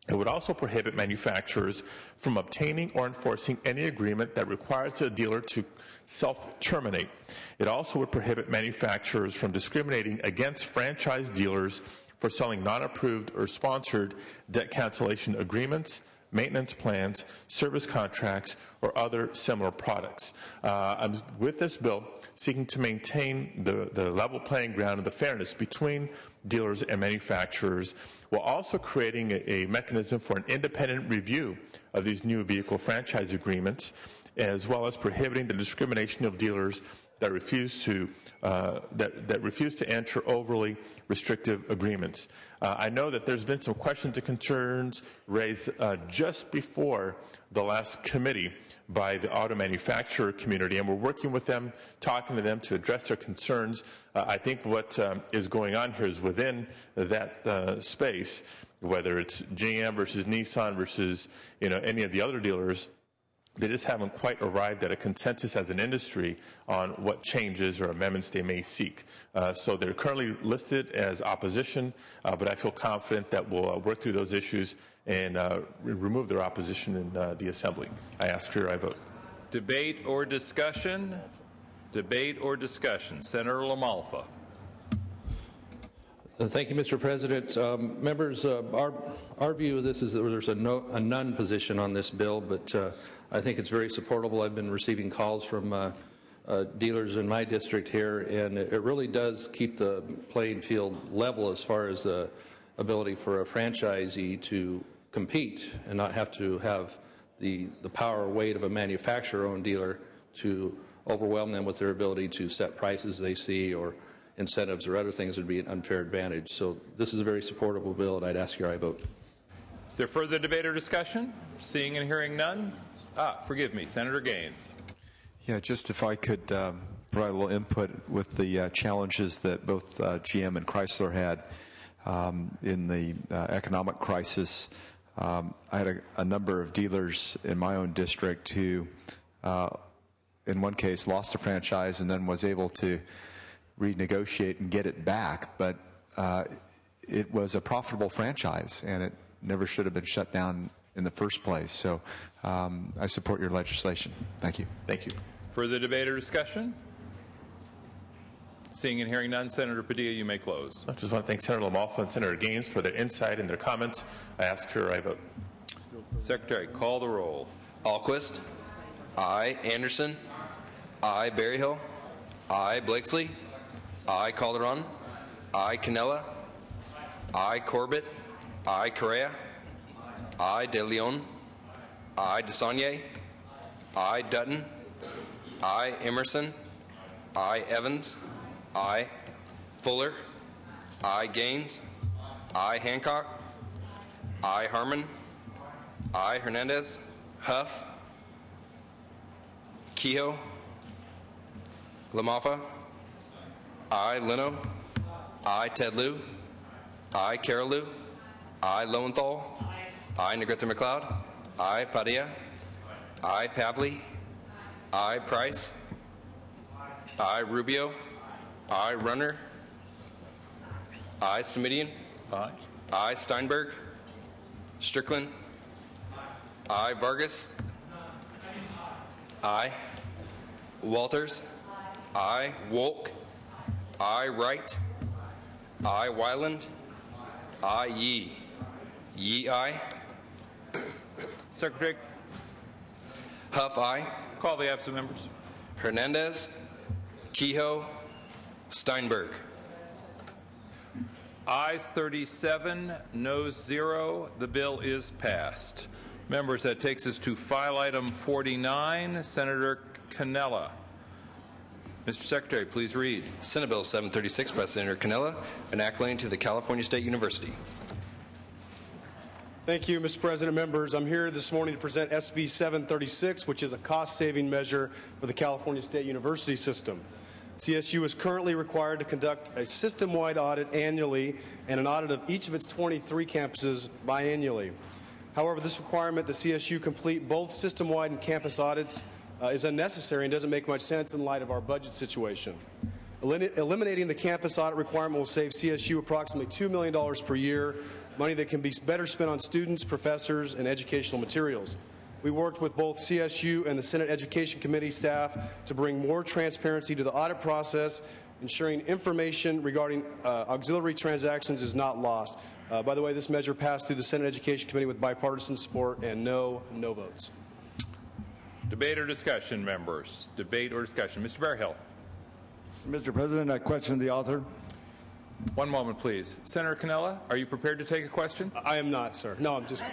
It would also prohibit manufacturers from obtaining or enforcing any agreement that requires a dealer to self-terminate. It also would prohibit manufacturers from discriminating against franchise dealers for selling non-approved or sponsored debt cancellation agreements, maintenance plans, service contracts, or other similar products. I'm, with this bill, seeking to maintain the level playing ground and the fairness between dealers and manufacturers, while also creating a mechanism for an independent review of these new vehicle franchise agreements, as well as prohibiting the discrimination of dealers that refuse to enter overly restrictive agreements. I know that there's been some questions and concerns raised just before the last committee by the auto manufacturer community, and we're working with them, talking to them to address their concerns. I think what is going on here is within that space, whether it's GM versus Nissan versus any of the other dealers, they just haven't quite arrived at a consensus as an industry on what changes or amendments they may seek. So they're currently listed as opposition, but I feel confident that we'll work through those issues and remove their opposition in the Assembly. I ask for your vote. Debate or discussion? Debate or discussion? Senator LaMalfa. Thank you, Mr. President. Members, our view of this is that there's a none position on this bill, but I think it's very supportable. I've been receiving calls from dealers in my district here, and it really does keep the playing field level as far as the ability for a franchisee to compete and not have to have the power or weight of a manufacturer-owned dealer to overwhelm them with their ability to set prices they see or incentives or other things that would be an unfair advantage. So this is a very supportable bill, and I'd ask your aye vote. Is there further debate or discussion? Seeing and hearing none. Forgive me, Senator Gaines. Yeah, just if I could provide a little input with the challenges that both GM and Chrysler had in the economic crisis. I had a number of dealers in my own district who, in one case, lost a franchise and then was able to renegotiate and get it back. But it was a profitable franchise, and it never should have been shut down in the first place. So I support your legislation. Thank you. Thank you. Further debate or discussion? Seeing and hearing none, Senator Padilla, you may close. I just want to thank Senator LaMalfa and Senator Gaines for their insight and their comments. I ask for a vote. Secretary, call the roll. Alquist. Aye. Anderson. Aye. Berryhill. Aye. Blakesley. Aye. Calderon. Aye. Cannella. Aye. Corbett. Aye. Correa. Aye. De Leon. Aye. DeSaulnier. Aye. Dutton. Aye. Emerson. Aye. Evans. Aye. Fuller. Aye. Gaines. Aye. Hancock. Aye. Harmon. Aye. Hernandez. Huff. Kehoe. LaMalfa. Aye. Leno. Aye. Ted Lieu. Aye. Carol Lieu. Aye. Lowenthal. Aye. Negrete McLeod. Aye. Padilla. Aye. Pavley. Aye. Price. Aye. Rubio. Aye. Runner. Aye. Semidian. Aye. Aye. Steinberg. Strickland. Aye. Vargas. Aye. Walters. Aye. Wolk. Aye. Wright. Aye. Wyland. Aye. Yee. Yee. Aye. Secretary. Huff. Aye. Call the absent members. Hernandez. Kehoe. Steinberg. Ayes 37, noes 0. The bill is passed. Members, that takes us to file item 49, Senator Cannella. Mr. Secretary, please read. Senate Bill 736 by Senator Cannella, enacting to the California State University. Thank you, Mr. President. Members, I'm here this morning to present SB 736, which is a cost-saving measure for the California State University system. CSU is currently required to conduct a system-wide audit annually and an audit of each of its 23 campuses biannually. However, this requirement that CSU complete both system-wide and campus audits is unnecessary and doesn't make much sense in light of our budget situation. Eliminating the campus audit requirement will save CSU approximately $2 million per year, money that can be better spent on students, professors, and educational materials. We worked with both CSU and the Senate Education Committee staff to bring more transparency to the audit process, ensuring information regarding auxiliary transactions is not lost. By the way, this measure passed through the Senate Education Committee with bipartisan support and no votes. Debate or discussion, members? Debate or discussion? Mr. Berryhill. Mr. President, I question the author. One moment, please. Senator Cannella, are you prepared to take a question? I am not, sir. No, I'm just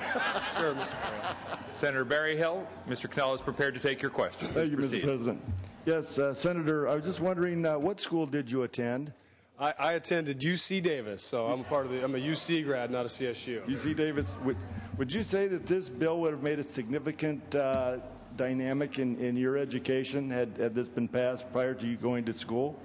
sure, Mr. President. Senator Berryhill, Mr. Cannella is prepared to take your question. Thank you, proceed. Mr. President. Yes, Senator, I was just wondering, what school did you attend? I attended UC Davis, so I'm a UC grad, not a CSU. UC Davis. Would you say that this bill would have made a significant dynamic in your education had this been passed prior to you going to school?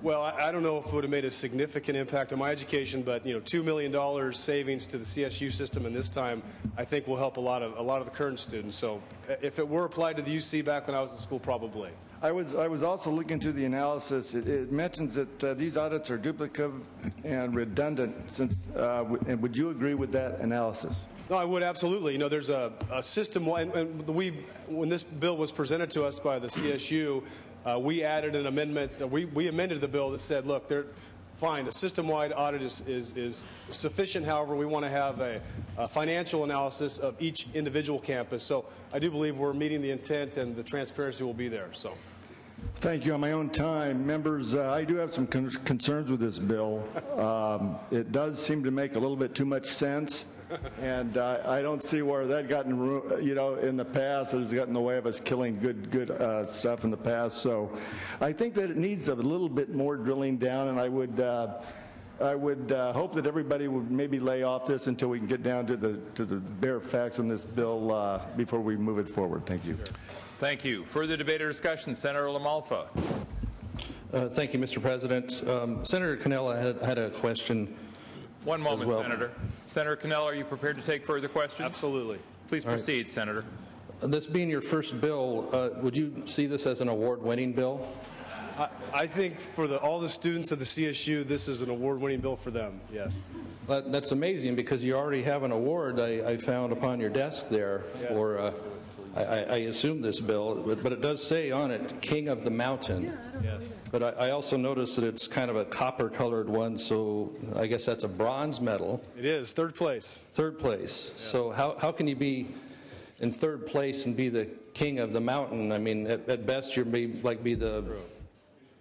Well, I don't know if it would have made a significant impact on my education, but $2 million savings to the CSU system in this time, I think will help a lot of the current students. So, if it were applied to the UC back when I was in school, probably. I was also looking through the analysis. It mentions that these audits are duplicative and redundant. And would you agree with that analysis? No, I would absolutely. There's a system, and when this bill was presented to us by the CSU. We added an amendment. We amended the bill that said, look, fine, a system-wide audit is sufficient. However, we want to have a financial analysis of each individual campus. So I do believe we're meeting the intent and the transparency will be there. So. Thank you. On my own time, members, I do have some concerns with this bill. It does seem to make a little bit too much sense. And I don't see where that got in the past. It has gotten in the way of us killing good stuff in the past. So I think that it needs a little bit more drilling down, and I would I would hope that everybody would maybe lay off this until we can get down to the bare facts on this bill before we move it forward. Thank you. Thank you. Further debate or discussion? Senator LaMalfa. Thank you, Mr. President. Senator Cannella had a question. One moment, Senator. Senator Cannella, are you prepared to take further questions? Absolutely. Please proceed, Senator. This being your first bill, would you see this as an award-winning bill? I think for all the students of the CSU, this is an award-winning bill for them, yes. That's amazing because you already have an award I found upon your desk there for, I assume this bill, but it does say on it, King of the Mountain. Yes. But I also noticed that it's kind of a copper-colored one, so I guess that's a bronze medal. It is, third place. Third place. Yeah. So how can you be in third place and be the King of the Mountain? I mean, at best you'd be the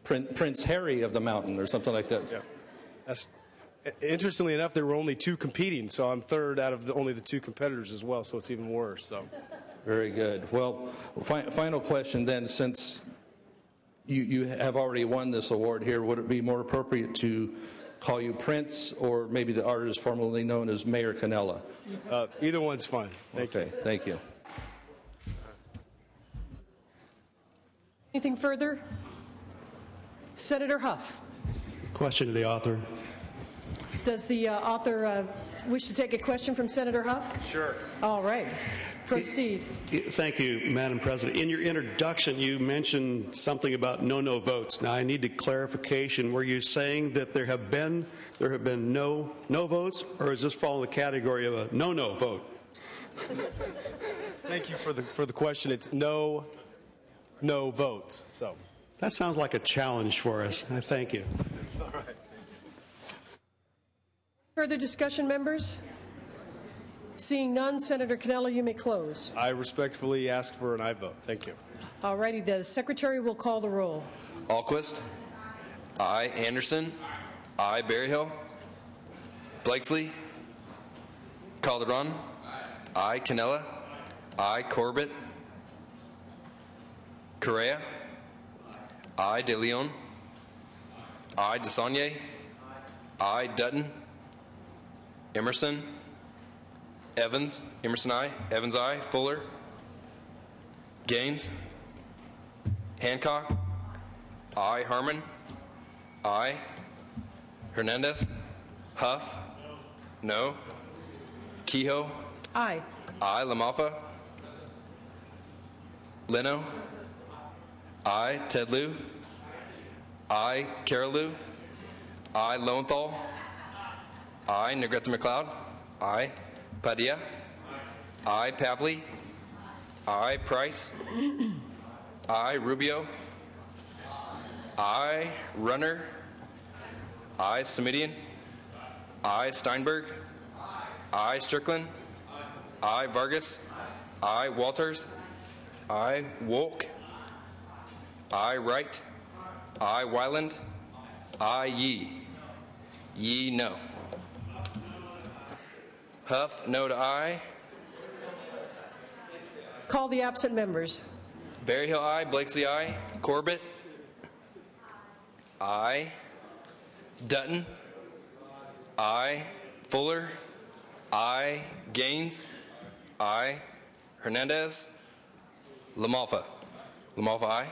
Prince Harry of the mountain or something like that. Yeah. Interestingly enough, there were only 2 competing, so I'm third out of only the 2 competitors as well, so it's even worse. So, very good. Well, final question then, since you have already won this award here, would it be more appropriate to call you Prince or maybe the artist formerly known as Mayor Cannella? Either one's fine. Thank you. Thank you. Anything further? Senator Huff. Question to the author. Does the author wish to take a question from Senator Huff? Sure. All right. Proceed. Thank you, Madam President. In your introduction, you mentioned something about no votes. Now, I need a clarification. Were you saying that there have been no votes, or does this fall in the category of a no vote? Thank you for the question. It's no votes. So that sounds like a challenge for us. I thank you. All right. Further discussion, members? Seeing none, Senator Cannella, you may close. I respectfully ask for an aye vote. Thank you. All righty. The Secretary will call the roll. Alquist. Aye. Anderson. Aye. Berryhill. Blakesley. Calderon. Aye. Cannella. Aye. Corbett. Correa. Aye. De Leon. Aye. DeSaulnier. Aye. Dutton. Emerson. Evans. Emerson, aye. Evans, aye. Fuller. Gaines. Hancock. Aye. Harmon. Aye. Hernandez. Huff. No. Kehoe. Aye. Aye. LaMalfa. Leno. Aye. Ted Lieu. Aye. Carol Lieu. Aye. Lowenthal. Aye. Negrete McLeod. Aye. Padilla. Aye. Pavley. Aye. Price. Aye. Rubio. Aye. Runner. Aye. Semidian. Aye. Steinberg. Aye. Strickland. Aye. Vargas. Aye. Walters. Aye. Wolk. Aye. Wright. Aye. Wyland. Aye. Yee. Yee, no. Huff, no to aye. Call the absent members. Berryhill, aye. Blakesley, aye. Corbett. Aye. Dutton. Aye. Fuller. Aye. Gaines. Aye. Hernandez. LaMalfa. LaMalfa, aye.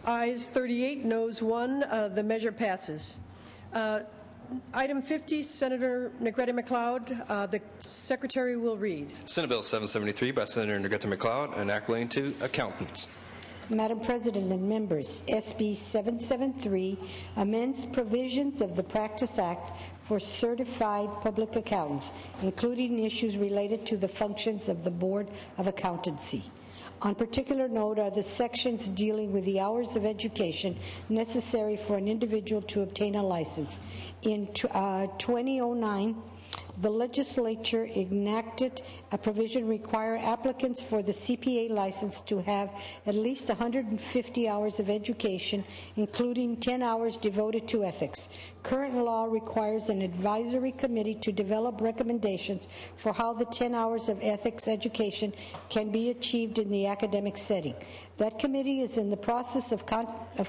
Ayes 38, noes 1. The measure passes. Item 50, Senator Negrete McLeod. The Secretary will read. Senate Bill 773 by Senator Negrete McLeod, an act relating to accountants. Madam President and members, SB 773 amends provisions of the Practice Act for certified public accountants, including issues related to the functions of the Board of Accountancy. On particular note are the sections dealing with the hours of education necessary for an individual to obtain a license. In 2009, the legislature enacted a provision requiring applicants for the CPA license to have at least 150 hours of education, including 10 hours devoted to ethics. Current law requires an advisory committee to develop recommendations for how the 10 hours of ethics education can be achieved in the academic setting. That committee is in the process of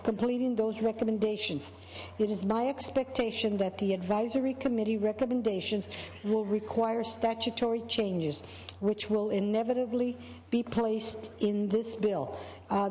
completing those recommendations. It is my expectation that the advisory committee recommendations will require statutory changes, which will inevitably be placed in this bill.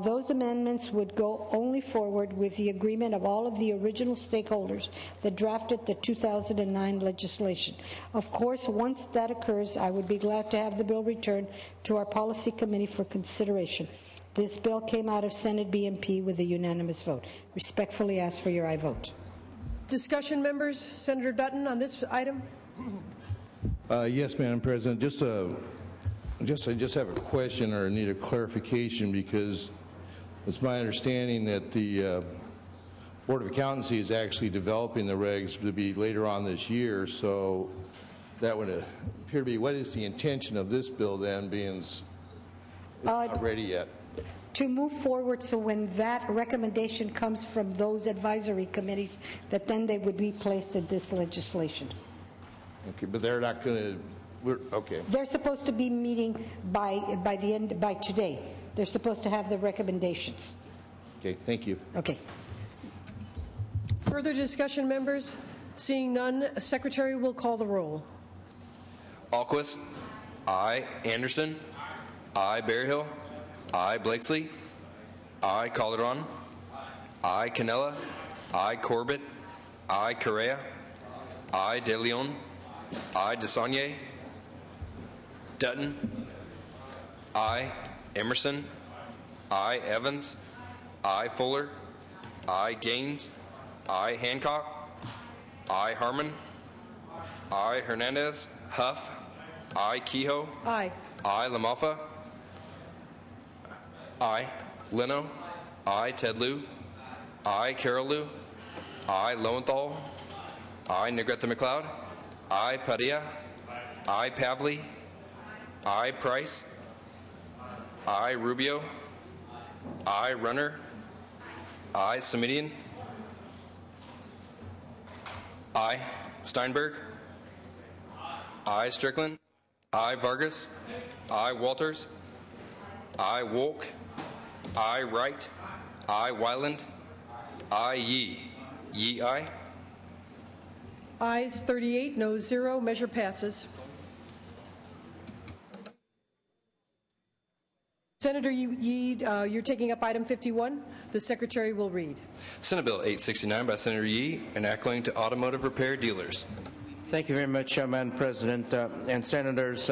Those amendments would go only forward with the agreement of all of the original stakeholders that drafted the 2009 legislation. Of course, once that occurs, I would be glad to have the bill returned to our policy committee for consideration. This bill came out of Senate BMP with a unanimous vote. Respectfully ask for your aye vote. Discussion, members. Senator Dutton on this item. Yes, Madam President. I just have a question or need a clarification, because it's my understanding that the Board of Accountancy is actually developing the regs to be later on this year. So that would appear to be, what is the intention of this bill then, being it's not ready yet? To move forward, so when that recommendation comes from those advisory committees, that then they would be placed in this legislation. Okay, but they're not going to. Okay. They're supposed to be meeting by today. They're supposed to have the recommendations. Okay, thank you. Okay. Further discussion, members? Seeing none, Secretary will call the roll. Alquist. Aye. Anderson. Aye. Berryhill. Aye. Blakesley. Aye. Calderon. Aye. Canella. Aye. Corbett. Aye. Correa. Aye. De Leon. Aye. DeSaulnier. Dutton. Aye. Emerson. Aye. Evans. Aye. Fuller. Aye. Gaines. Aye. Hancock. Aye. Harmon. Aye. Hernandez. Huff. Aye. Kehoe. Aye. Aye. Lamalfa. Aye. Leno. Aye. Ted Lieu. Aye. Carol Lieu. Aye. Lowenthal. Aye. Negrete McLeod. Aye. Padilla. Aye. Pavley. Aye. Price. Aye. Rubio. Aye. Runner. Aye. Samidian. Aye. Steinberg. Aye. Strickland. Aye. Vargas. Aye. Walters. Aye. Wolk. Aye. Wright. Aye. Wyland. Aye. Yee. Yee. Aye. Ayes 38, no 0. Measure passes. Senator Yee, you're taking up item 51. The Secretary will read. Senate Bill 869 by Senator Yee, enacting to automotive repair dealers. Thank you very much, Madam President and Senators.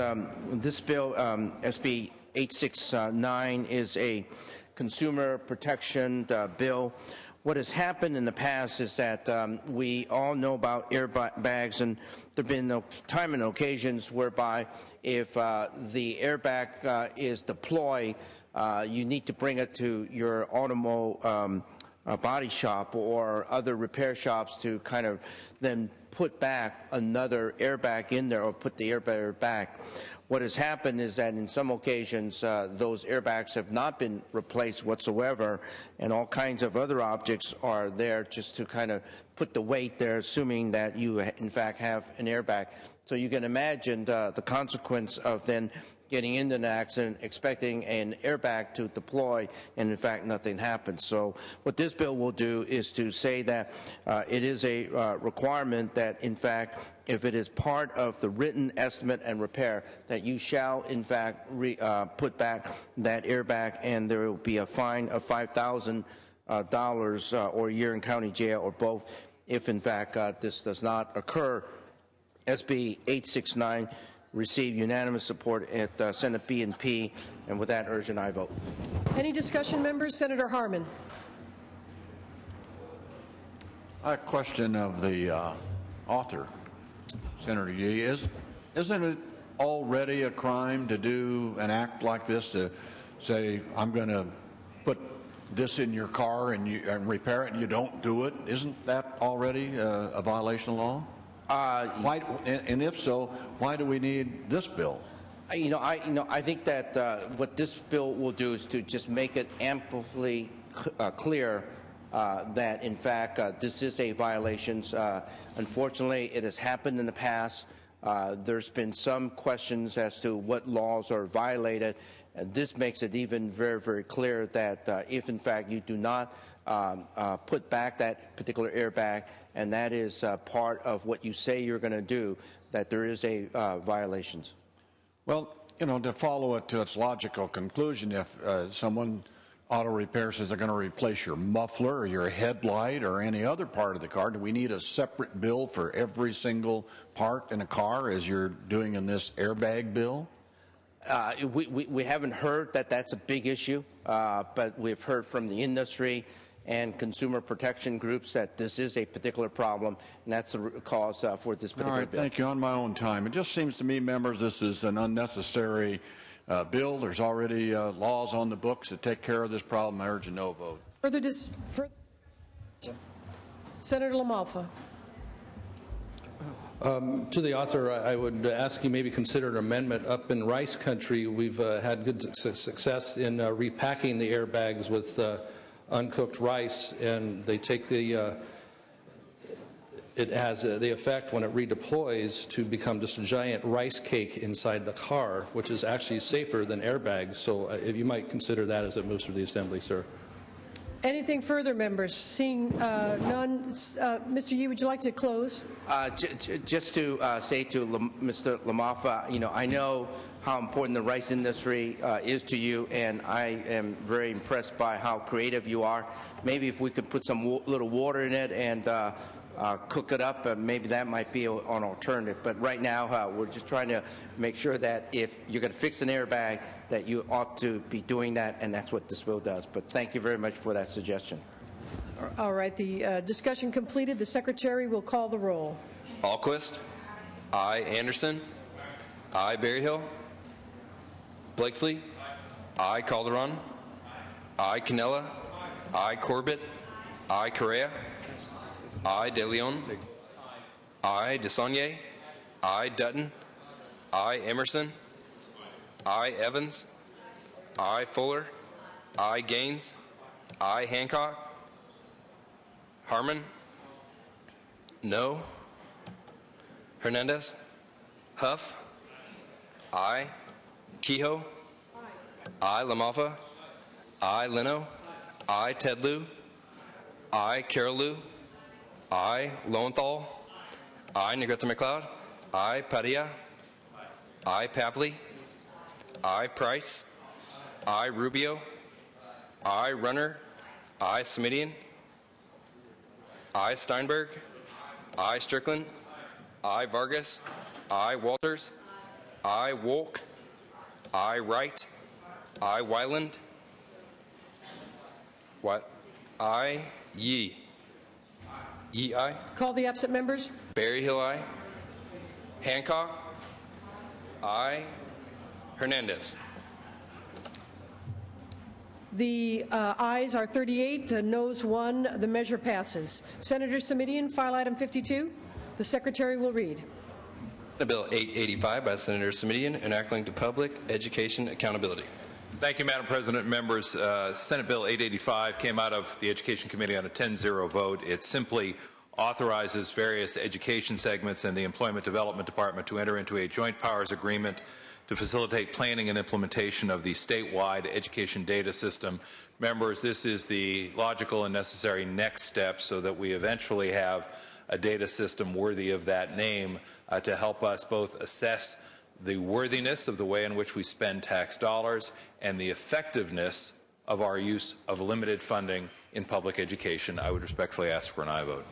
This bill, SB 869, is a consumer protection bill. What has happened in the past is that we all know about airbags, and there have been time and occasions whereby if the airbag is deployed, you need to bring it to your automobile body shop or other repair shops to kind of then put back another airbag in there or put the airbag back. What has happened is that in some occasions those airbags have not been replaced whatsoever, and all kinds of other objects are there just to kind of put the weight there, assuming that you in fact have an airbag. So you can imagine the consequence of then getting into an accident, expecting an airbag to deploy, and in fact nothing happens. So what this bill will do is to say that it is a requirement that in fact if it is part of the written estimate and repair, that you shall in fact put back that airbag, and there will be a fine of $5,000 or a year in county jail or both if in fact this does not occur. SB 869 received unanimous support at Senate B&P, and with that urge an aye vote. Any discussion, members? Senator Harmon. A question of the author, Senator Yee. Isn't it already a crime to do an act like this, to say, I'm going to put this in your car and repair it, and you don't do it? Isn't that already a violation of law? And if so, why do we need this bill? I think that what this bill will do is to just make it amply clear that, in fact, this is a violation. Unfortunately, it has happened in the past. There's been some questions as to what laws are violated. And this makes it even very, very clear that if, in fact, you do not put back that particular airbag, and that is part of what you say you're going to do, that there is a violations. Well, you know, to follow it to its logical conclusion, if someone auto repair says they're going to replace your muffler or your headlight or any other part of the car, do we need a separate bill for every single part in a car as you're doing in this airbag bill? We haven't heard that that's a big issue, but we've heard from the industry and consumer protection groups that this is a particular problem, and that's the cause for this particular All right, bill. thank you. On my own time, it just seems to me, members, this is an unnecessary bill. There's already laws on the books that take care of this problem. I urge a no vote. Senator LaMalfa. To the author, I would ask you maybe consider an amendment. Up in rice country, we've had good success in repacking the airbags with uncooked rice, and they take the it has the effect when it redeploys to become just a giant rice cake inside the car, which is actually safer than airbags. So if you might consider that as it moves through the assembly, sir. Anything further, members? Seeing none, Mr. Yee, would you like to close? Just to say to Mr. LaMalfa, you know, I know how important the rice industry is to you, and I am very impressed by how creative you are. Maybe if we could put some little water in it and cook it up, maybe that might be an alternative. But right now, we're just trying to make sure that if you're going to fix an airbag, that you ought to be doing that, and that's what this bill does. But thank you very much for that suggestion. All right, the discussion completed. The Secretary will call the roll. Alquist. Aye. Anderson. Aye. Berryhill. Blakely. Aye. Calderon. Aye. Canella. Aye. Corbett. Aye. Correa. Aye. De Leon. Aye. DeSaulnier. Aye. Dutton. Aye. Emerson. Aye. Evans. Aye. Fuller. Aye. Gaines. Aye. Hancock. Harmon. No. Hernandez. Huff. Aye. Kehoe. Aye. LaMalfa. Aye. Leno. Aye. Tedlu. Aye. Carolou. Aye. Lowenthal. Aye. Negrete McLeod. Aye. Padilla. Aye. Pavley. Aye. Price. Aye. Rubio. Aye. Runner. Aye. Smidian. Aye. Steinberg. Aye. Strickland. Aye. Vargas. Aye. Walters. Aye. Wolk. Aye. Wright. Aye. Wyland. What? Aye. Yee. Yee. Aye. Call the absent members. Berryhill. Aye. Hancock. Aye. Hernandez. The ayes are 38, the noes 1. The measure passes. Senator Simidian, file item 52. The Secretary will read. Bill 885 by Senator Simidian, enacting to public education accountability. Thank you, Madam President and members. Senate Bill 885 came out of the Education Committee on a 10-0 vote. It simply authorizes various education segments and the Employment Development Department to enter into a joint powers agreement to facilitate planning and implementation of the statewide education data system. Members, this is the logical and necessary next step so that we eventually have a data system worthy of that name to help us both assess the worthiness of the way in which we spend tax dollars and the effectiveness of our use of limited funding in public education. I would respectfully ask for an aye vote.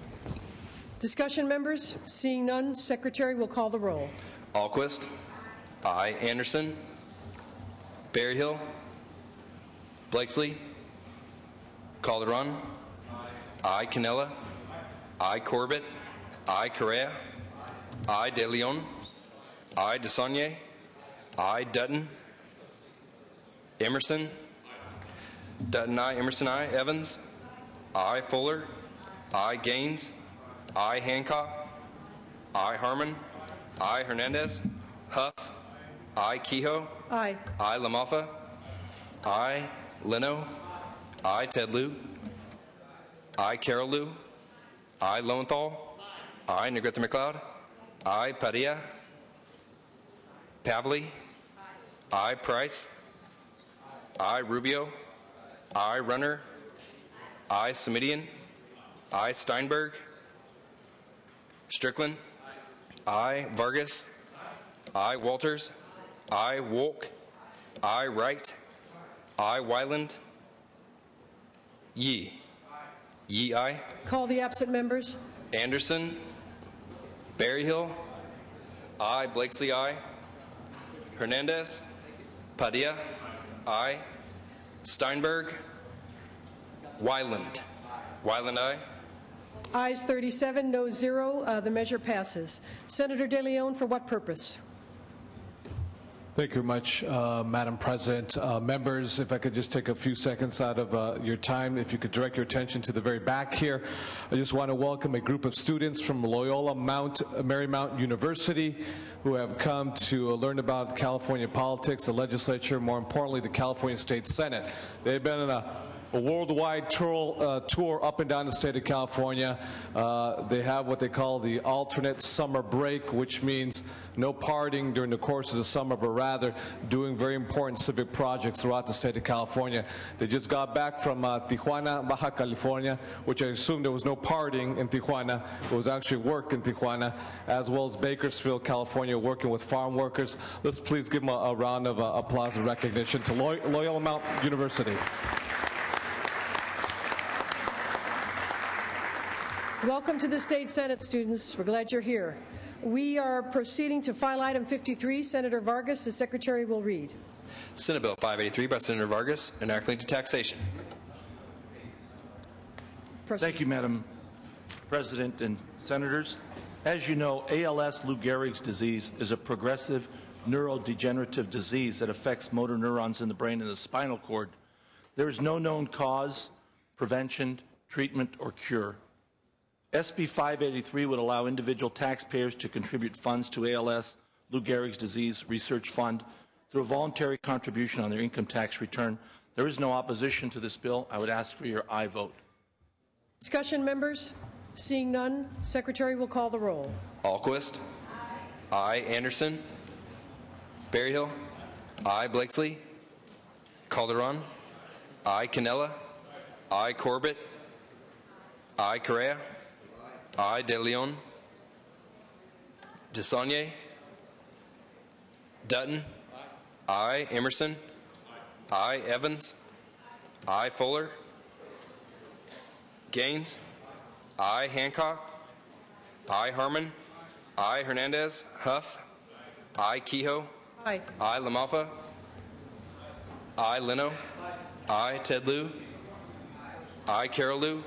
Discussion, members? Seeing none, Secretary will call the roll. Alquist. Aye. Anderson. Berryhill. Blakely. Calderon. Aye. Canella. Aye. Corbett. Aye. Correa. Aye. De Leon. Aye. DeSaulnier. Aye. Dutton. Emerson. Dutton. Aye. Emerson. Aye. Evans. Aye. Fuller. Aye. Gaines. Aye. Hancock. Aye. Harmon. Aye. Hernandez. Huff. Aye. Kehoe. Aye. Aye. LaMalfa. Aye. Leno. Aye. Tedlu. I. Carol Liu. I. Lowenthal. I. Negrete McLeod. I. Padilla. Pavley. I. Price. I. Rubio. I. Runner. I. Semidian. I. Steinberg. Strickland. I. Vargas. I. Walters. I. Wolk. I. Wright. I. Wyland. Yee. Yee, aye. Call the absent members. Anderson. Berryhill. I. Blakesley, aye. Hernandez. Padilla. Aye. Steinberg. Wyland. Wyland, aye. Ayes 37, no 0. The measure passes. Senator De Leon, for what purpose? Thank you very much, Madam President. Members, if I could just take a few seconds out of your time, if you could direct your attention to the very back here. I just want to welcome a group of students from Loyola Marymount University who have come to learn about California politics, the legislature, more importantly, the California State Senate. They've been in a worldwide tour up and down the state of California. They have what they call the alternate summer break, which means no partying during the course of the summer, but rather doing very important civic projects throughout the state of California. They just got back from Tijuana, Baja California, which I assume there was no partying in Tijuana. It was actually work in Tijuana, as well as Bakersfield, California, working with farm workers. Let's please give them a round of applause and recognition to Loyola Mount University. Welcome to the State Senate, students. We're glad you're here. We are proceeding to file item 53. Senator Vargas, the Secretary will read. Senate Bill 583 by Senator Vargas, enacting to taxation. Proceed. Thank you, Madam President and Senators. As you know, ALS Lou Gehrig's disease is a progressive neurodegenerative disease that affects motor neurons in the brain and the spinal cord. There is no known cause, prevention, treatment, or cure. SB 583 would allow individual taxpayers to contribute funds to ALS Lou Gehrig's disease research fund through a voluntary contribution on their income tax return. There is no opposition to this bill. I would ask for your aye vote. Discussion, members? Seeing none, Secretary will call the roll. Alquist. Aye. Anderson. Berryhill. Aye. Blakesley. Calderon. Aye. Canella. Aye. Corbett. Aye. Correa. Aye. De Leon. DeSaulnier. Dutton. Aye. Emerson. Aye. Evans. Aye. Fuller. Gaines. Aye. Hancock. Aye. Harmon. Aye. Hernandez. Huff. Aye. Kehoe. Aye. Aye. LaMalfa. Aye. Leno. Aye. Ted Lieu. Aye. Carol Liu.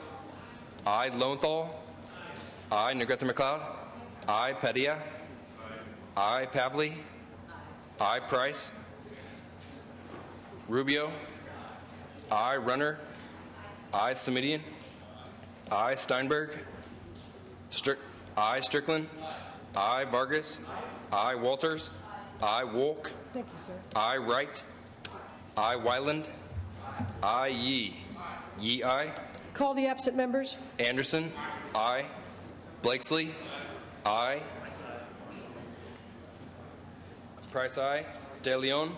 Aye. Lowenthal. Aye. Negrete McLeod. Aye. Padilla. Aye. Pavley. Aye. Price. Rubio. Aye. Runner. Aye. Semidian. Aye. Steinberg. Aye. Strickland. Aye. Vargas. Aye. Walters. Aye. Wolk. Thank you, sir. Aye. Wright. Aye. Wyland. Aye. Yee. Yee, aye. Call the absent members. Anderson. Aye. Blakesley. Aye. Price, aye. De Leon.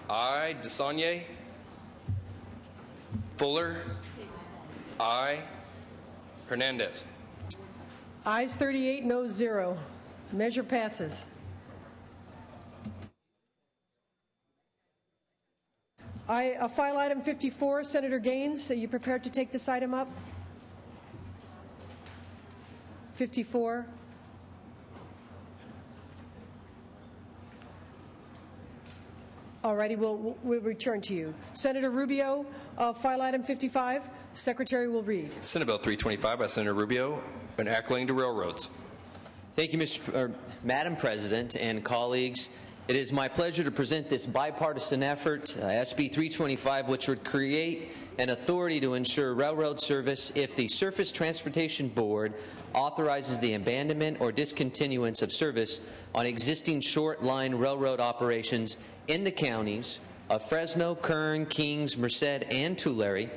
Aye. DeSaulnier. Fuller. Aye. Hernandez. Ayes 38, no 0. Measure passes. File item 54. Senator Gaines, are you prepared to take this item up? 54. All righty, we'll return to you. Senator Rubio, file item 55. Secretary will read. Senate Bill 325 by Senator Rubio, an act relating to railroads. Thank you, Madam President and colleagues. It is my pleasure to present this bipartisan effort, SB 325, which would create an authority to ensure railroad service if the Surface Transportation Board authorizes the abandonment or discontinuance of service on existing short-line railroad operations in the counties of Fresno, Kern, Kings, Merced, and Tulare,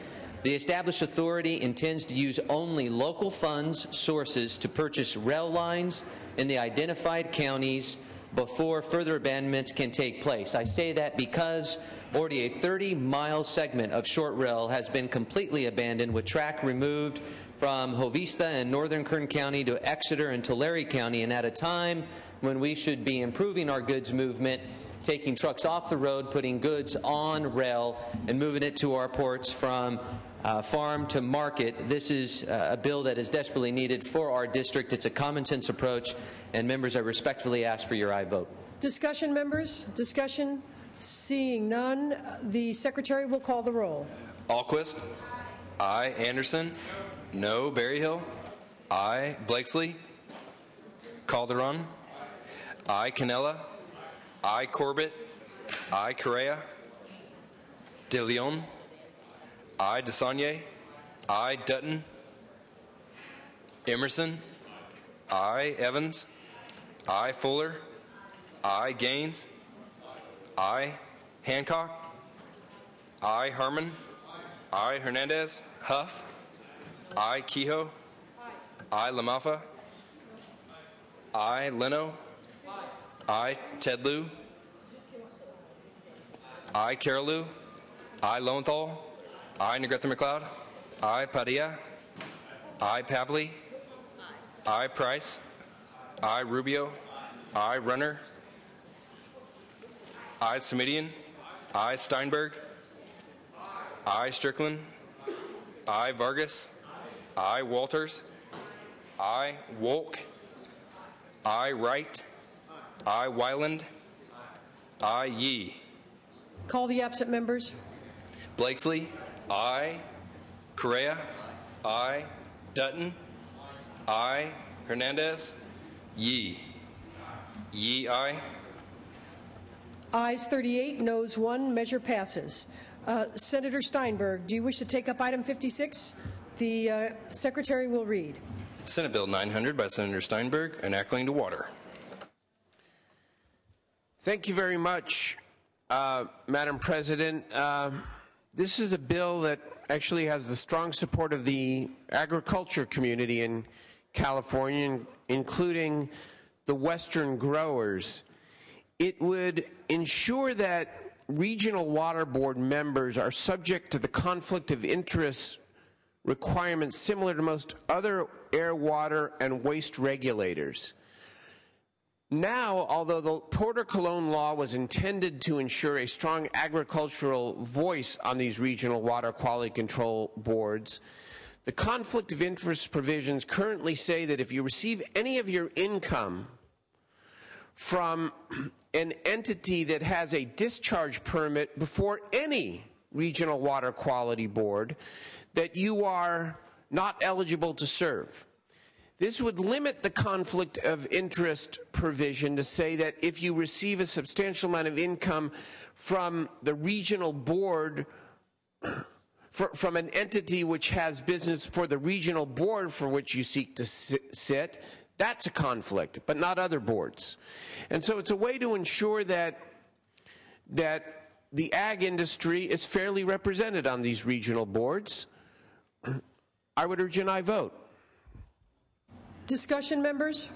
The established authority intends to use only local funds sources to purchase rail lines in the identified counties before further abandonments can take place. I say that because already a 30-mile segment of short rail has been completely abandoned with track removed from Jovista and northern Kern County to Exeter and Tulare County, and at a time when we should be improving our goods movement, taking trucks off the road, putting goods on rail, and moving it to our ports from farm to market. This is a bill that is desperately needed for our district. It's a common sense approach, and members, I respectfully ask for your aye vote. Discussion, members? Discussion? Seeing none, the Secretary will call the roll. Alquist. Aye. Anderson. No. Berryhill. Aye. Blakesley. Calderon. Aye. Canella. Aye. Corbett. Aye. Correa. De Leon. Aye. DeSaulnier. Aye. Dutton. Emerson. Aye. Evans. Aye. Fuller. Aye. Gaines. Aye. Hancock. Aye. Herman. Aye. Hernandez. Huff. Aye. Kehoe. Aye. Lamafa. Aye. Leno. Aye. Tedlew. Aye. Carolou. Aye. Lowenthal. Aye. Negrete McLeod. Aye. Padilla. Aye. Pavley. Aye. Price. Aye. Rubio. Aye. Runner. Aye. Semidian. Aye. Steinberg. Aye. Strickland. Aye. Vargas. Aye. Walters. Aye. Wolk. Aye. Wright. Aye. Wyland. Aye. Yee. Call the absent members. Blakesley. Aye. Correa. Aye. Dutton. Aye. Hernandez. Yee. Yee. Aye. Ayes 38, noes 1, measure passes. Senator Steinberg, do you wish to take up item 56? The Secretary will read. Senate Bill 900 by Senator Steinberg, enacting to water. Thank you very much, Madam President. This is a bill that actually has the strong support of the agriculture community in California, including the Western growers. It would ensure that regional water board members are subject to the conflict of interest requirements similar to most other air, water, and waste regulators. Now, although the Porter Cologne law was intended to ensure a strong agricultural voice on these regional water quality control boards, the conflict of interest provisions currently say that if you receive any of your income from an entity that has a discharge permit before any regional water quality board, that you are not eligible to serve. This would limit the conflict of interest provision to say that if you receive a substantial amount of income from the regional board, from an entity which has business for the regional board for which you seek to sit, that's a conflict, but not other boards. And so it's a way to ensure that the ag industry is fairly represented on these regional boards. I would urge an aye vote. Discussion, members?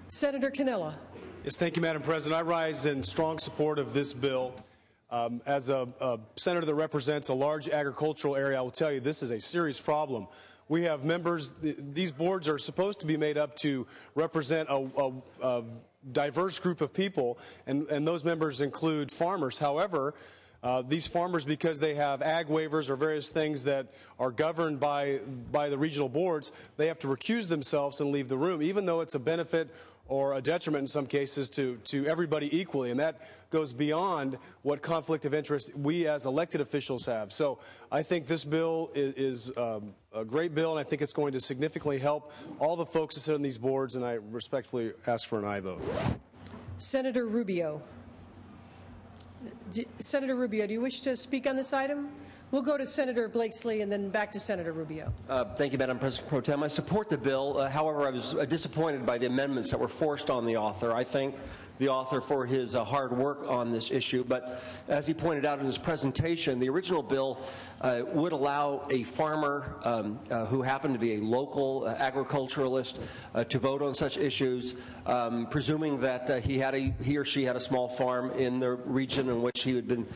Senator Canella. Yes, thank you, Madam President. I rise in strong support of this bill. As a senator that represents a large agricultural area, I will tell you this is a serious problem. We have members, these boards are supposed to be made up to represent a diverse group of people, and those members include farmers. However, these farmers, because they have ag waivers or various things that are governed by the regional boards, they have to recuse themselves and leave the room, even though it's a benefit or a detriment in some cases to everybody equally. And that goes beyond what conflict of interest we as elected officials have. So I think this bill is a great bill, and I think it's going to significantly help all the folks that sit on these boards, and I respectfully ask for an aye vote. Senator Rubio. Senator Rubio, do you wish to speak on this item? We'll go to Senator Blakesley and then back to Senator Rubio. Thank you, Madam President Pro Tem. I support the bill. However, I was disappointed by the amendments that were forced on the author. I think the author for his hard work on this issue. But as he pointed out in his presentation, the original bill would allow a farmer who happened to be a local agriculturalist to vote on such issues, presuming that he or she had a small farm in the region in which he had been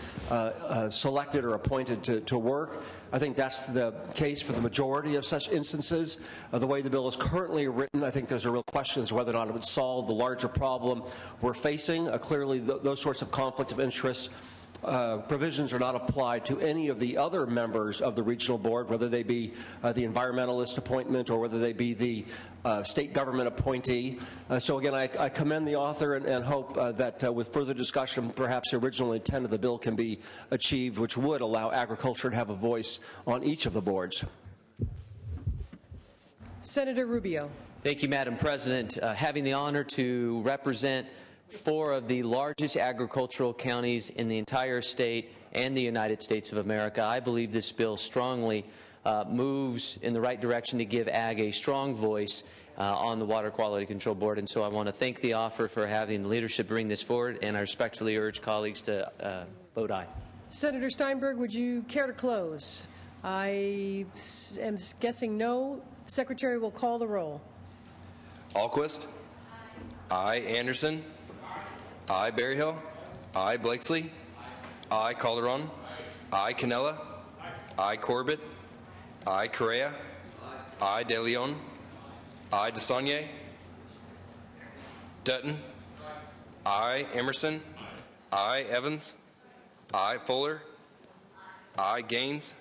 selected or appointed to work. I think that's the case for the majority of such instances. The way the bill is currently written, I think there's a real question as to whether or not it would solve the larger problem we're facing. Clearly, those sorts of conflict of interest provisions are not applied to any of the other members of the regional board, whether they be the environmentalist appointment or whether they be the state government appointee. So again, I commend the author and hope that with further discussion, perhaps the original intent of the bill can be achieved, which would allow agriculture to have a voice on each of the boards. Senator Rubio. Thank you, Madam President. Having the honor to represent 4 of the largest agricultural counties in the entire state and the United States of America, I believe this bill strongly moves in the right direction to give ag a strong voice on the Water Quality Control Board. And so I want to thank the author for having the leadership bring this forward, and I respectfully urge colleagues to vote aye. Senator Steinberg, would you care to close? I am guessing no. The Secretary will call the roll. Alquist. Aye. Anderson. Aye. Berryhill. Aye. Blakesley. Aye. Calderon. Aye. Canella. Aye. Corbett. Aye. Correa. Aye. De Leon. Aye. DeSaulnier. Dutton. Aye. Emerson. Aye. Evans. Aye. Fuller. Aye. Gaines.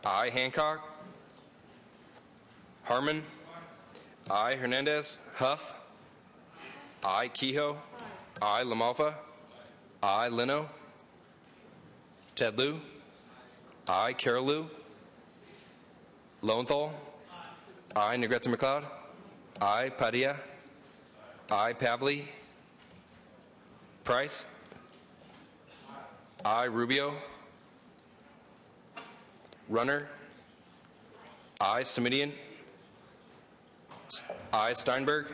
Aye. Hancock. Harmon. Aye. Hernandez. Huff. Aye. Kehoe. Aye. LaMalfa. Aye. Leno. Ted Lieu. Aye. Carol Liu. Lowenthal. Aye. Negrete McLeod. Aye. Padilla. Aye. Pavley. Price. Aye. Rubio. Runner. Aye. Semidian. Aye. Steinberg.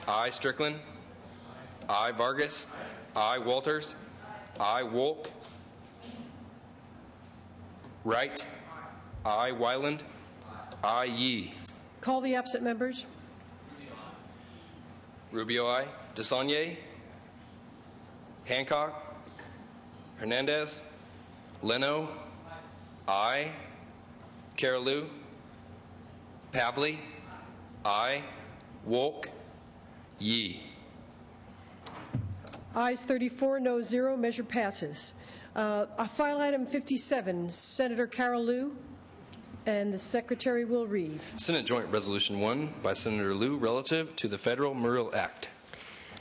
Aye. Strickland. Aye. Vargas. Aye. Walters. Aye. Wolk. Wright. Aye. Wyland. Aye. Yee. Call the absent members. Rubio. Aye. DeSaulnier. Hancock. Hernandez. Leno. Aye. Carol Liu. Pavley. Aye. Wolk. Yee. Ayes 34, no 0. Measure passes. File item 57, Senator Carol Liu, and the Secretary will read. Senate Joint Resolution 1 by Senator Liu relative to the Federal Mural Act.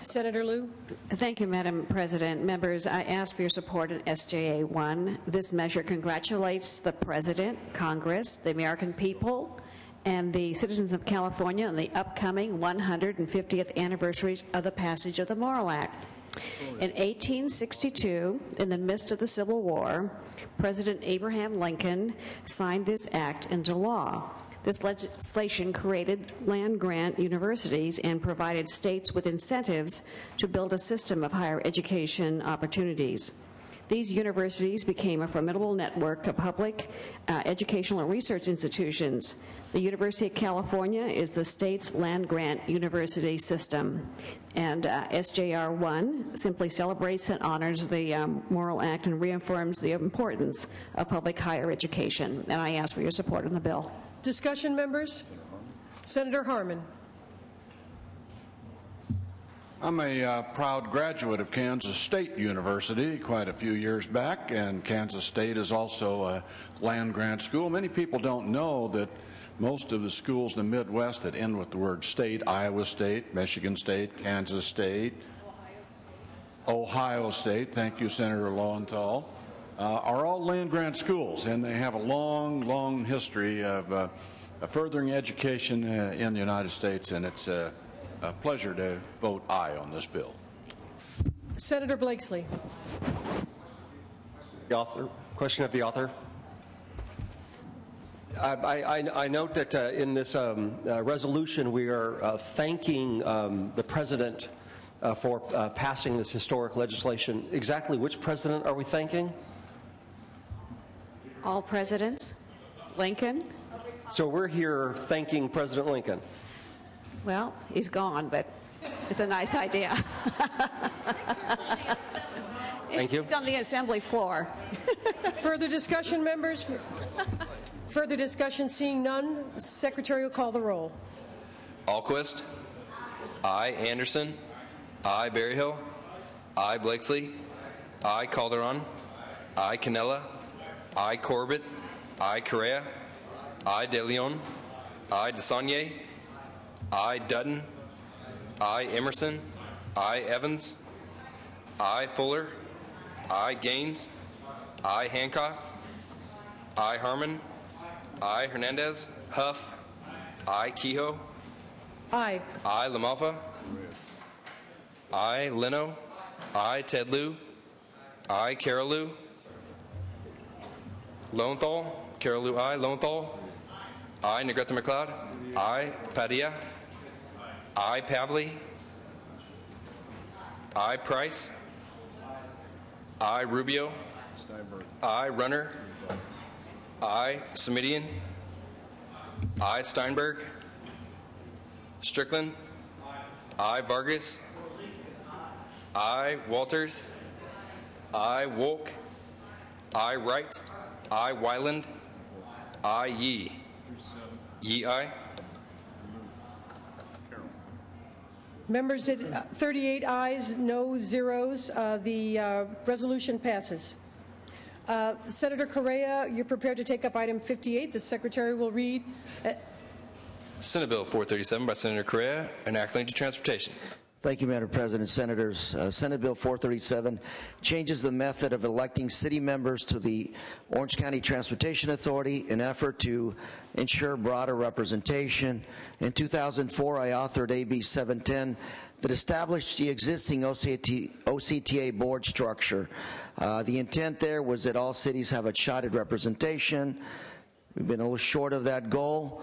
Senator Liu. Thank you, Madam President. Members, I ask for your support in SJA 1. This measure congratulates the President, Congress, the American people, and the citizens of California on the upcoming 150th anniversary of the passage of the Morrill Act. In 1862, in the midst of the Civil War, President Abraham Lincoln signed this act into law. This legislation created land-grant universities and provided states with incentives to build a system of higher education opportunities. These universities became a formidable network of public educational and research institutions. The University of California is the state's land-grant university system. And SJR 1 simply celebrates and honors the Morrill Act and reaffirms the importance of public higher education. And I ask for your support on the bill. Discussion, members? Senator Harmon. I'm a proud graduate of Kansas State University quite a few years back, and Kansas State is also a land-grant school. Many people don't know that most of the schools in the Midwest that end with the word state, Iowa State, Michigan State, Kansas State, Ohio State, thank you, Senator Lowenthal, are all land-grant schools, and they have a long, long history of furthering education in the United States, and it's a pleasure to vote aye on this bill. Senator Blakesley. The author. Question of the author. I note that in this resolution we are thanking the President for passing this historic legislation. Exactly which president are we thanking? All presidents. Lincoln. So we're here thanking President Lincoln. Well, he's gone, but it's a nice idea. Thank you. It's on the assembly floor. Further discussion, members? Further discussion, seeing none, Secretary will call the roll. Alquist. I. Anderson. I. Berryhill. I. Blakesley. I. Calderon. I. Canella. I. Corbett. I. Correa. I. De Leon. I. DeSaulnier. I. Dutton. I. Emerson. I. Evans. I. Fuller. I. Gaines. I. Hancock. I. Harmon. I. Hernandez. Huff. I. Kehoe. Aye. I. LaMalfa. I. Leno. I. Ted Lieu. I. Carol Lieu. Lowenthal. Carol Lieu, I. Lowenthal. I. Negrete McLeod. I. Padilla. I. Pavley. I. Price. I. Rubio. I. Runner. I. Semidian. I. Steinberg. Strickland. I. Vargas. I. Walters. I. Wolk. I. Wright. I. Wyland. I. Yee. Yee, aye. Members, at 38 ayes, no zeros. The resolution passes. Senator Correa, you're prepared to take up item 58. The Secretary will read. Senate Bill 437 by Senator Correa, enacting to transportation. Thank you, Madam President. Senators, Senate Bill 437 changes the method of electing city members to the Orange County Transportation Authority in an effort to ensure broader representation. In 2004, I authored AB 710 that established the existing OCTA board structure. The intent there was that all cities have a shot at representation. We've been a little short of that goal.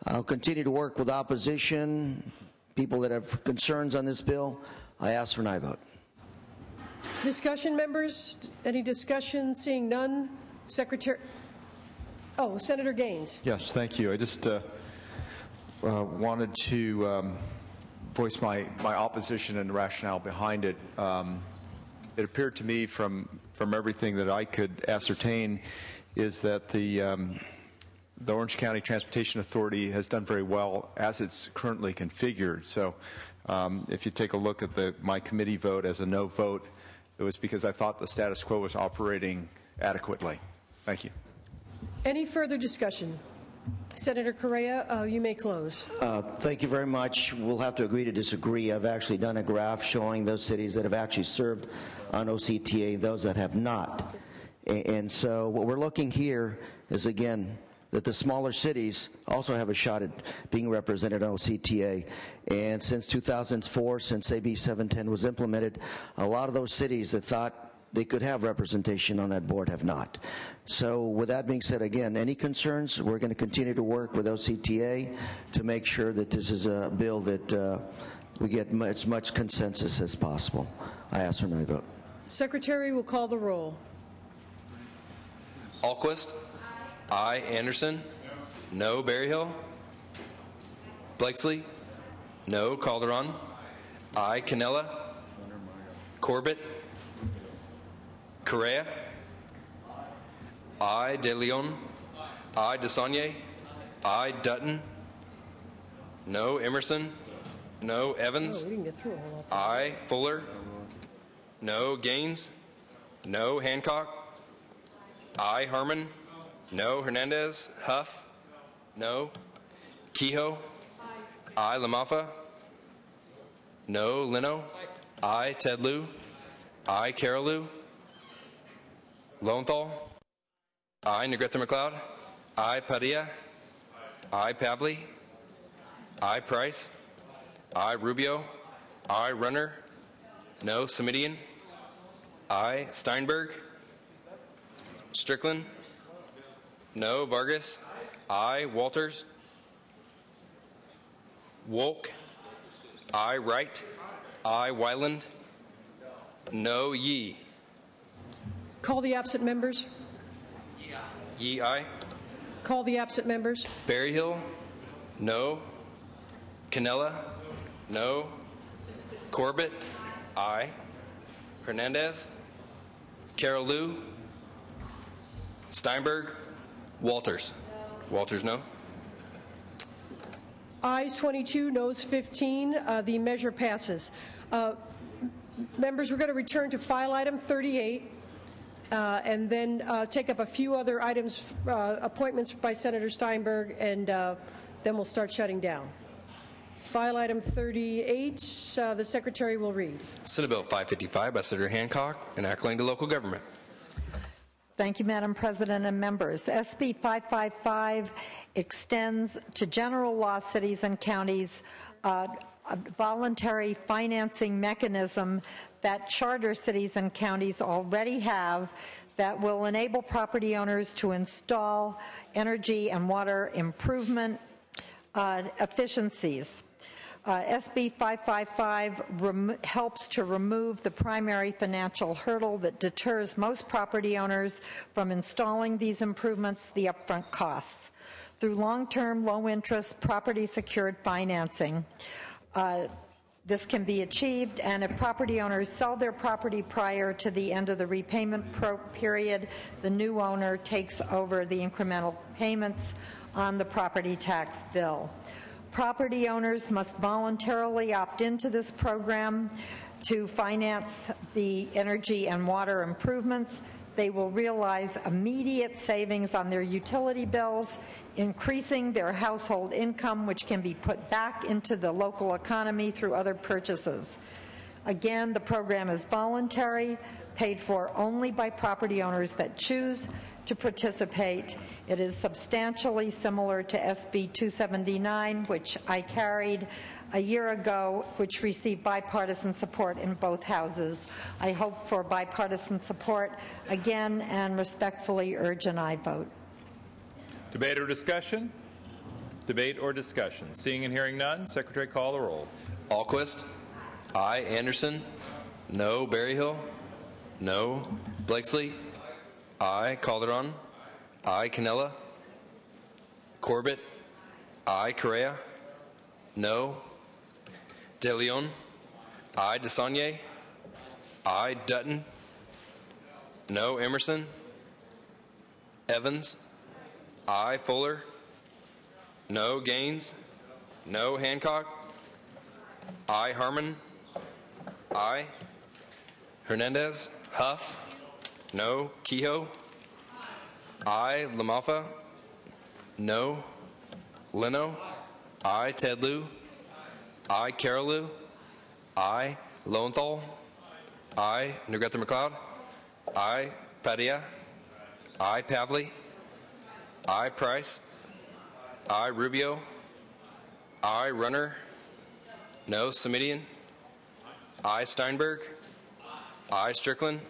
I'll continue to work with opposition, people that have concerns on this bill. I ask for an aye vote. Discussion, members? Any discussion? Seeing none. Secretary. Oh, Senator Gaines. Yes, thank you. I just wanted to voice my opposition and the rationale behind it. It appeared to me from everything that I could ascertain is that the Orange County Transportation Authority has done very well as it's currently configured. So if you take a look at my committee vote as a no vote, it was because I thought the status quo was operating adequately. Thank you. Any further discussion? Senator Correa, you may close. Thank you very much. We'll have to agree to disagree. I've actually done a graph showing those cities that have actually served on OCTA, those that have not. And so what we're looking here is, again, that the smaller cities also have a shot at being represented on OCTA. And since 2004, since AB 710 was implemented, a lot of those cities that thought they could have representation on that board have not. So with that being said, again, any concerns, we're going to continue to work with OCTA to make sure that this is a bill that we get as much consensus as possible. I ask for an aye vote. Secretary will call the roll. Alquist. I. Anderson. No. Berryhill. Blakesley. No. Calderon. I. Canella. Corbett. Correa. I. De Leon. I. DeSaulnier. I. Dutton. No. Emerson. No. Evans. I. Fuller. No. Gaines. No. Hancock. I. Harmon. No. Hernandez. Huff. No. Kehoe. I. LaMalfa. No. Leno. I. Ted Lieu. I. Carol Lieu. Lowenthal. I. Negrete McLeod. I. Padilla. I. Pavley. I. Price. I. Rubio. I. Runner. No. Semidian. I. Steinberg. Strickland. No. Vargas. I. Walters. Wolk. I. Wright. I. Wyland. No. Yee. Call the absent members. Yee, aye. Call the absent members. Berryhill. No. Canella. No. Corbett. Aye. Hernandez. Carol Liu. Steinberg. Walters. Walters, no. Ayes 22, noes 15. The measure passes. Members, we're going to return to file item 38 and then take up a few other items, appointments by Senator Steinberg, and then we'll start shutting down. File item 38, the Secretary will read. Senate Bill 555 by Senator Hancock, enacting the local government. Thank you, Madam President and members. SB 555 extends to general law cities and counties a voluntary financing mechanism that charter cities and counties already have that will enable property owners to install energy and water improvement efficiencies. SB 555 helps to remove the primary financial hurdle that deters most property owners from installing these improvements, the upfront costs. Through long-term, low-interest, property-secured financing, this can be achieved, and if property owners sell their property prior to the end of the repayment period, the new owner takes over the incremental payments on the property tax bill. Property owners must voluntarily opt into this program to finance the energy and water improvements. They will realize immediate savings on their utility bills, increasing their household income, which can be put back into the local economy through other purchases. Again, the program is voluntary, paid for only by property owners that choose to participate. It is substantially similar to SB 279, which I carried a year ago, which received bipartisan support in both houses. I hope for bipartisan support again and respectfully urge an aye vote. Debate or discussion? Debate or discussion? Seeing and hearing none, Secretary, call the roll. Alquist. Aye. Anderson. No. Berryhill. No. Blakesley. Aye. Calderon. Aye. Canella. Corbett. Aye. Correa. No. De Leon. Aye. DeSaulnier. Aye. Dutton. No. Emerson. Evans. Aye. Fuller. No. Gaines. No. Hancock. Aye. Harmon. Aye. Hernandez. Huff. No. Kehoe. Aye. Lamalfa. No. Leno. Aye. Ted Lieu. Aye. Carol Liu. Aye. Lowenthal. Aye. Negrete McLeod. Aye. Padilla. Aye. Pavley. Aye. Price. Aye. Rubio. Aye. Runner. No. Semidian. Aye. Steinberg. Aye. Strickland.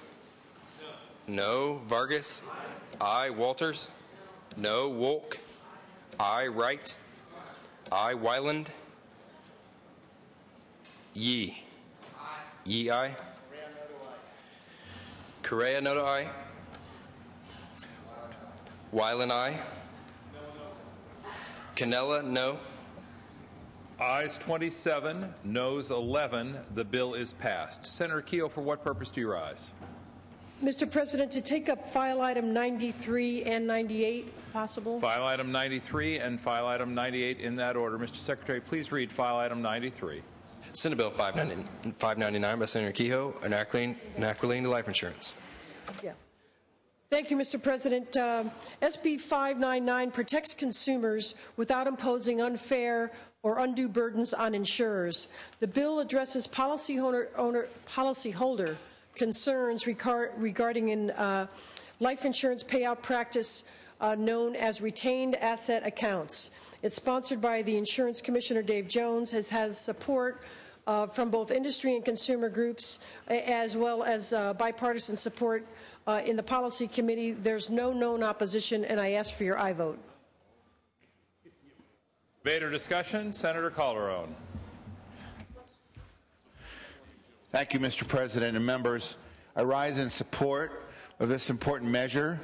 No. Vargas. Aye. Walters. No. Wolk. Aye. Wright. Aye. Wyland. Yee. Yee, aye. Correa, no to aye. Wyland, aye. Canella, no. Ayes 27, noes 11. The bill is passed. Senator Kehoe, for what purpose do you rise? Mr. President, to take up file item 93 and 98, if possible. File item 93 and file item 98 in that order. Mr. Secretary, please read file item 93. Senate Bill 599 by Senator Kehoe, enacting the life insurance. Yeah. Thank you, Mr. President. SB 599 protects consumers without imposing unfair or undue burdens on insurers. The bill addresses policyholder concerns regarding life insurance payout practice known as retained asset accounts. It's sponsored by the Insurance Commissioner Dave Jones, has support from both industry and consumer groups, as well as bipartisan support in the Policy Committee. There's no known opposition, and I ask for your aye vote. Debate or discussion? Senator Calderon. Thank you, Mr. President and members. I rise in support of this important measure.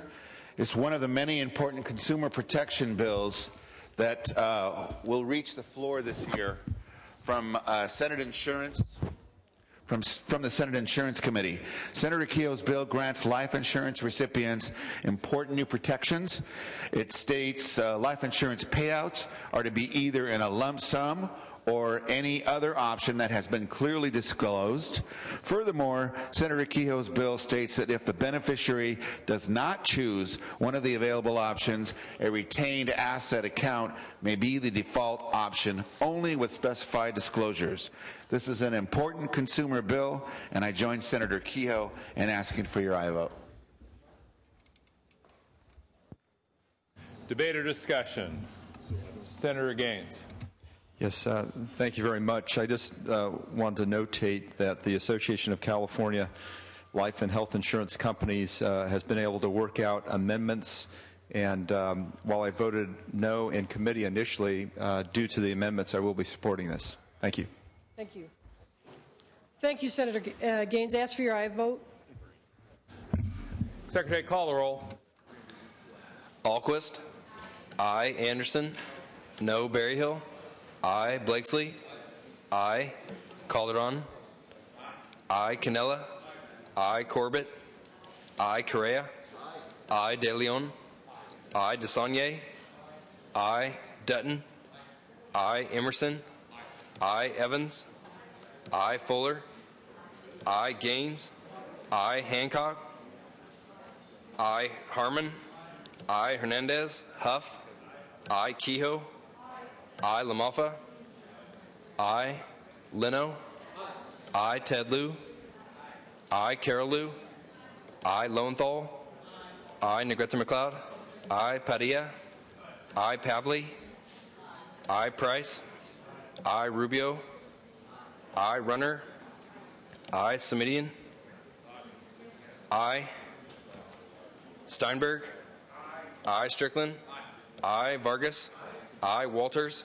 It's one of the many important consumer protection bills that will reach the floor this year from Senate Insurance. From the Senate Insurance Committee. Senator Kehoe's bill grants life insurance recipients important new protections. It states life insurance payouts are to be either in a lump sum or any other option that has been clearly disclosed. Furthermore, Senator Kehoe's bill states that if the beneficiary does not choose one of the available options, a retained asset account may be the default option, only with specified disclosures. This is an important consumer bill, and I join Senator Kehoe in asking for your aye vote. Debate or discussion? Senator Gaines. Yes, thank you very much. I just wanted to notate that the Association of California Life and Health Insurance Companies has been able to work out amendments, and while I voted no in committee initially, due to the amendments, I will be supporting this. Thank you. Thank you. Thank you, Senator Gaines. Ask for your aye vote. Secretary, call the roll. Alquist. Aye. Anderson. No. Berryhill. Aye. Blakesley. Aye. Calderon. Aye. Canella. Aye. Corbett. Aye. Correa. Aye. De Leon. Aye. DeSaulnier. Aye. Dutton. Aye. Emerson. Aye. Evans. Aye. Fuller. Aye. Gaines. Aye. Hancock. Aye. Harmon. Aye. Hernandez. Huff. Aye. Kehoe. Aye. LaMalfa. Aye. Leno. Aye. Ted Lieu. Aye. Carol Liu. Aye. Lowenthal. Aye. Negrete McLeod. Aye. Padilla. Aye. Pavley. Aye. Price. Aye. Rubio. Aye. Runner. Aye. Semidian. Aye. Steinberg. Aye. Strickland. Aye. Vargas. Aye. Walters.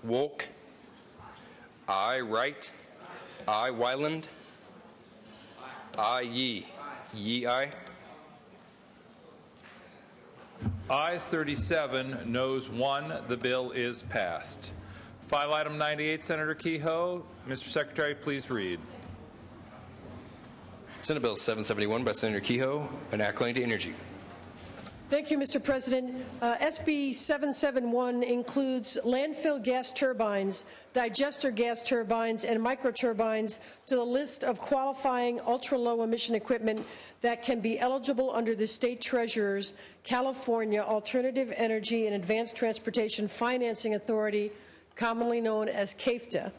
Wolk. Aye. Wright. Aye. Wyland. Aye. Yee. Yee. Aye. Ayes 37, noes 1. The bill is passed. File item 98, Senator Kehoe. Mr. Secretary, please read. Senate Bill 771 by Senator Kehoe, an act relating to energy. Thank you, Mr. President. SB 771 includes landfill gas turbines, digester gas turbines, and microturbines to the list of qualifying ultra-low emission equipment that can be eligible under the State Treasurer's California Alternative Energy and Advanced Transportation Financing Authority, commonly known as CAFTA.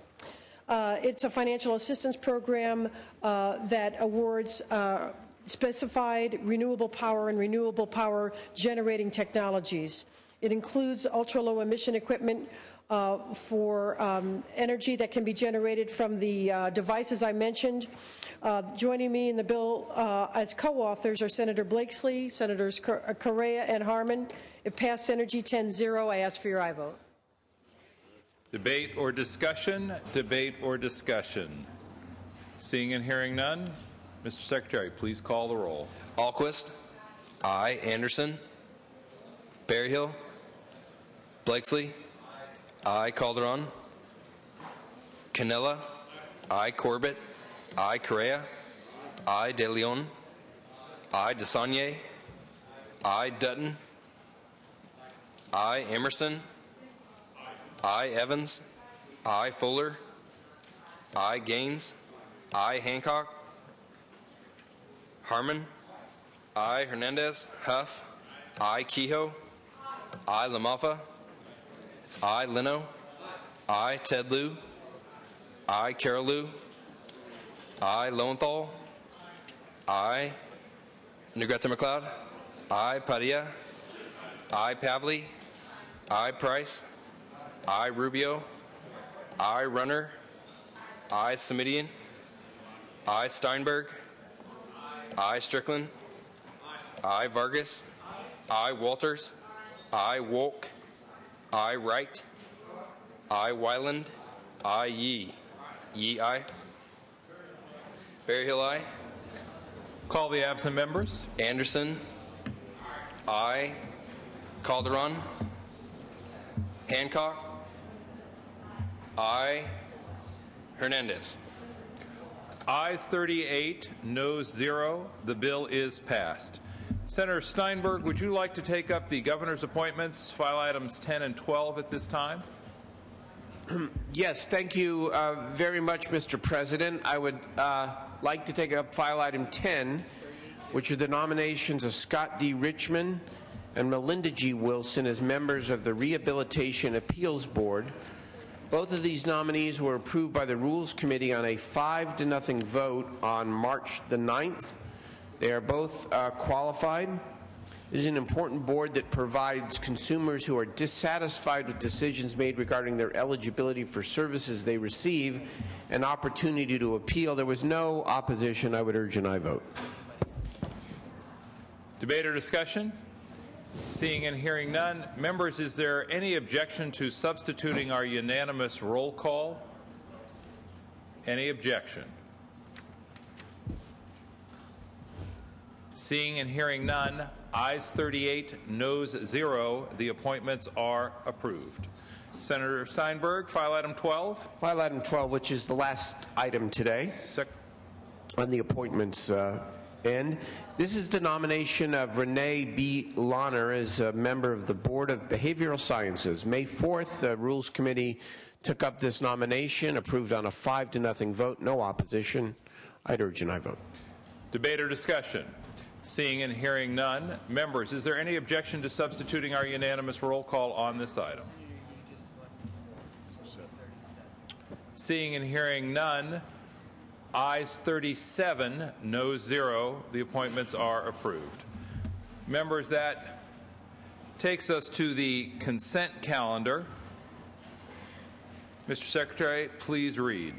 It's a financial assistance program that awards specified renewable power and renewable power generating technologies. It includes ultra-low emission equipment for energy that can be generated from the devices I mentioned. Joining me in the bill as co-authors are Senator Blakesley, Senators Correa and Harmon. If passed, Energy 10-0, I ask for your aye vote. Debate or discussion? Debate or discussion? Seeing and hearing none, Mr. Secretary, please call the roll. Alquist. Aye. Anderson. Berryhill. Blakesley. Aye. Calderon. Canella. Aye. Corbett. Aye. Correa. Aye. De Leon. Aye. DeSaulnier. Aye. Dutton. Aye. Emerson. Aye. Evans. Aye. Fuller. Aye. Gaines. Aye. Hancock. Harmon. Aye. Hernandez. Huff. Aye. Kehoe. Aye. LaMalfa. Aye. Leno. Aye. Ted Lieu. Aye. Carol Liu. Aye. Lowenthal. Aye. Negrete McLeod. Aye. Padilla. Aye. Pavley. Aye. Price. Aye. Rubio. Aye. Runner. Aye. Semidian. Aye. Steinberg. Aye. Strickland. Aye. Vargas. Aye. Walters. Aye. Wolk. Aye. Wright. Aye. Wyland. Aye. Yee. Yee. Aye. Berryhill, aye. Call the absent members. Anderson, aye. Calderon, Hancock, aye. Hernandez. Ayes 38, noes 0. The bill is passed. Senator Steinberg, would you like to take up the governor's appointments, file items 10 and 12 at this time? Yes, thank you very much, Mr. President. I would like to take up file item 10, which are the nominations of Scott D. Richmond and Melinda G. Wilson as members of the Rehabilitation Appeals Board. Both of these nominees were approved by the Rules Committee on a 5-0 vote on March the 9th. They are both qualified. It is an important board that provides consumers who are dissatisfied with decisions made regarding their eligibility for services they receive an opportunity to appeal. There was no opposition. I would urge an aye vote. Debate or discussion? Seeing and hearing none. Members, is there any objection to substituting our unanimous roll call? Any objection? Seeing and hearing none. Ayes 38, noes 0. The appointments are approved. Senator Steinberg, file item 12. File item 12, which is the last item today on the appointments end. This is the nomination of Renee B. Lahner as a member of the Board of Behavioral Sciences. May 4th, the Rules Committee took up this nomination, approved on a 5-0 vote, no opposition. I'd urge an aye vote. Debate or discussion? Seeing and hearing none. Members, is there any objection to substituting our unanimous roll call on this item? Seeing and hearing none. Ayes 37, noes 0. The appointments are approved. Members, that takes us to the consent calendar. Mr. Secretary, please read.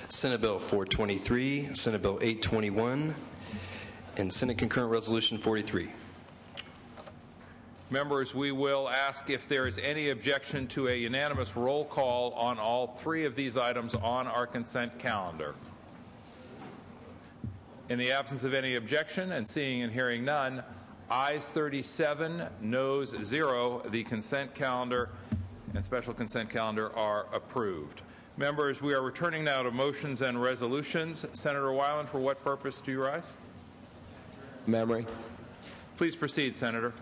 Senate Bill 423, Senate Bill 821, and Senate Concurrent Resolution 43. Members, we will ask if there is any objection to a unanimous roll call on all three of these items on our consent calendar. In the absence of any objection and seeing and hearing none, ayes 37, noes 0. The consent calendar and special consent calendar are approved. Members, we are returning now to motions and resolutions. Senator Weiland, for what purpose do you rise? Memory. Please proceed, Senator.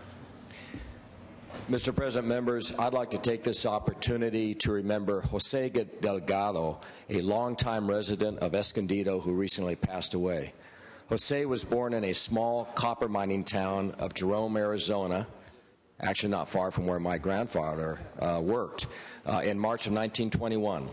Mr. President, members, I'd like to take this opportunity to remember Jose Delgado, a longtime resident of Escondido who recently passed away. Jose was born in a small copper mining town of Jerome, Arizona, actually not far from where my grandfather worked, in March of 1921.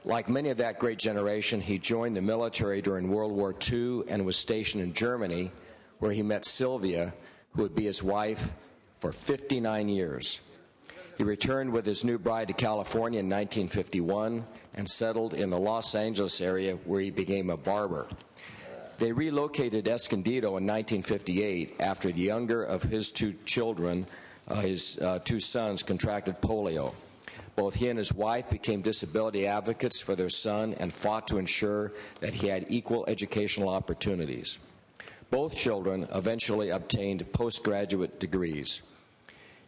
Like many of that great generation, he joined the military during World War II and was stationed in Germany, where he met Sylvia, who would be his wife for 59 years. He returned with his new bride to California in 1951 and settled in the Los Angeles area, where he became a barber. They relocated Escondido in 1958 after the younger of his two children, his two sons, contracted polio. Both he and his wife became disability advocates for their son and fought to ensure that he had equal educational opportunities. Both children eventually obtained postgraduate degrees.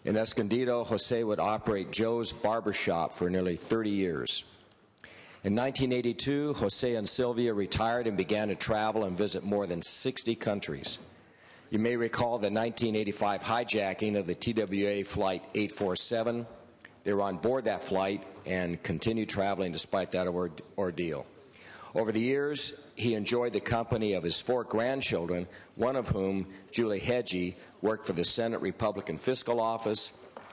In Escondido, Jose would operate Joe's Barbershop for nearly 30 years. In 1982, Jose and Sylvia retired and began to travel and visit more than 60 countries. You may recall the 1985 hijacking of the TWA Flight 847. They were on board that flight and continued traveling despite that ordeal. Over the years, he enjoyed the company of his 4 grandchildren, one of whom, Julie Hedgie, worked for the Senate Republican Fiscal Office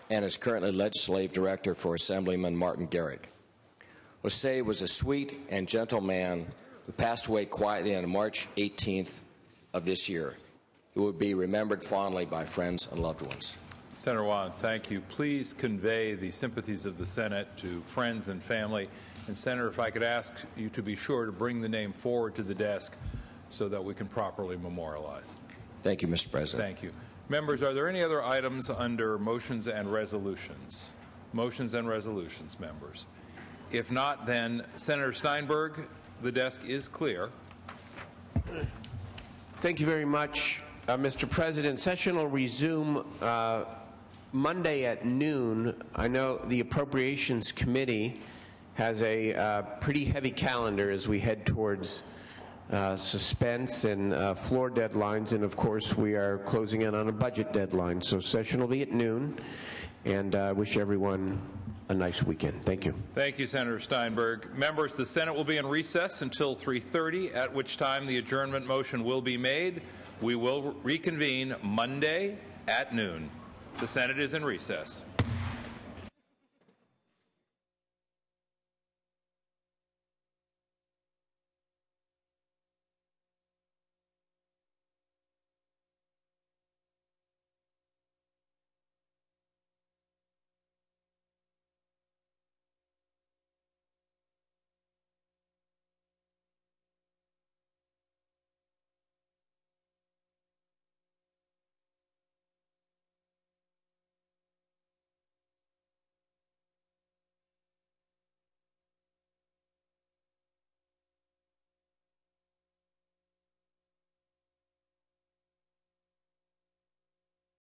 and is currently legislative director for Assemblyman Martin Garrick. Jose was a sweet and gentle man who passed away quietly on March 18th of this year. He will be remembered fondly by friends and loved ones. Senator Weiland, thank you. Please convey the sympathies of the Senate to friends and family. And Senator, if I could ask you to be sure to bring the name forward to the desk so that we can properly memorialize. Thank you, Mr. President. Thank you. Members, are there any other items under motions and resolutions? Motions and resolutions, members. If not, then Senator Steinberg, the desk is clear. Thank you very much, Mr. President. Session will resume Monday at noon. I know the Appropriations Committee has a pretty heavy calendar as we head towards suspense and floor deadlines, and of course we are closing in on a budget deadline. So session will be at noon, and I wish everyone a nice weekend. Thank you. Thank you, Senator Steinberg. Members, the Senate will be in recess until 3:30, at which time the adjournment motion will be made. We will reconvene Monday at noon. The Senate is in recess.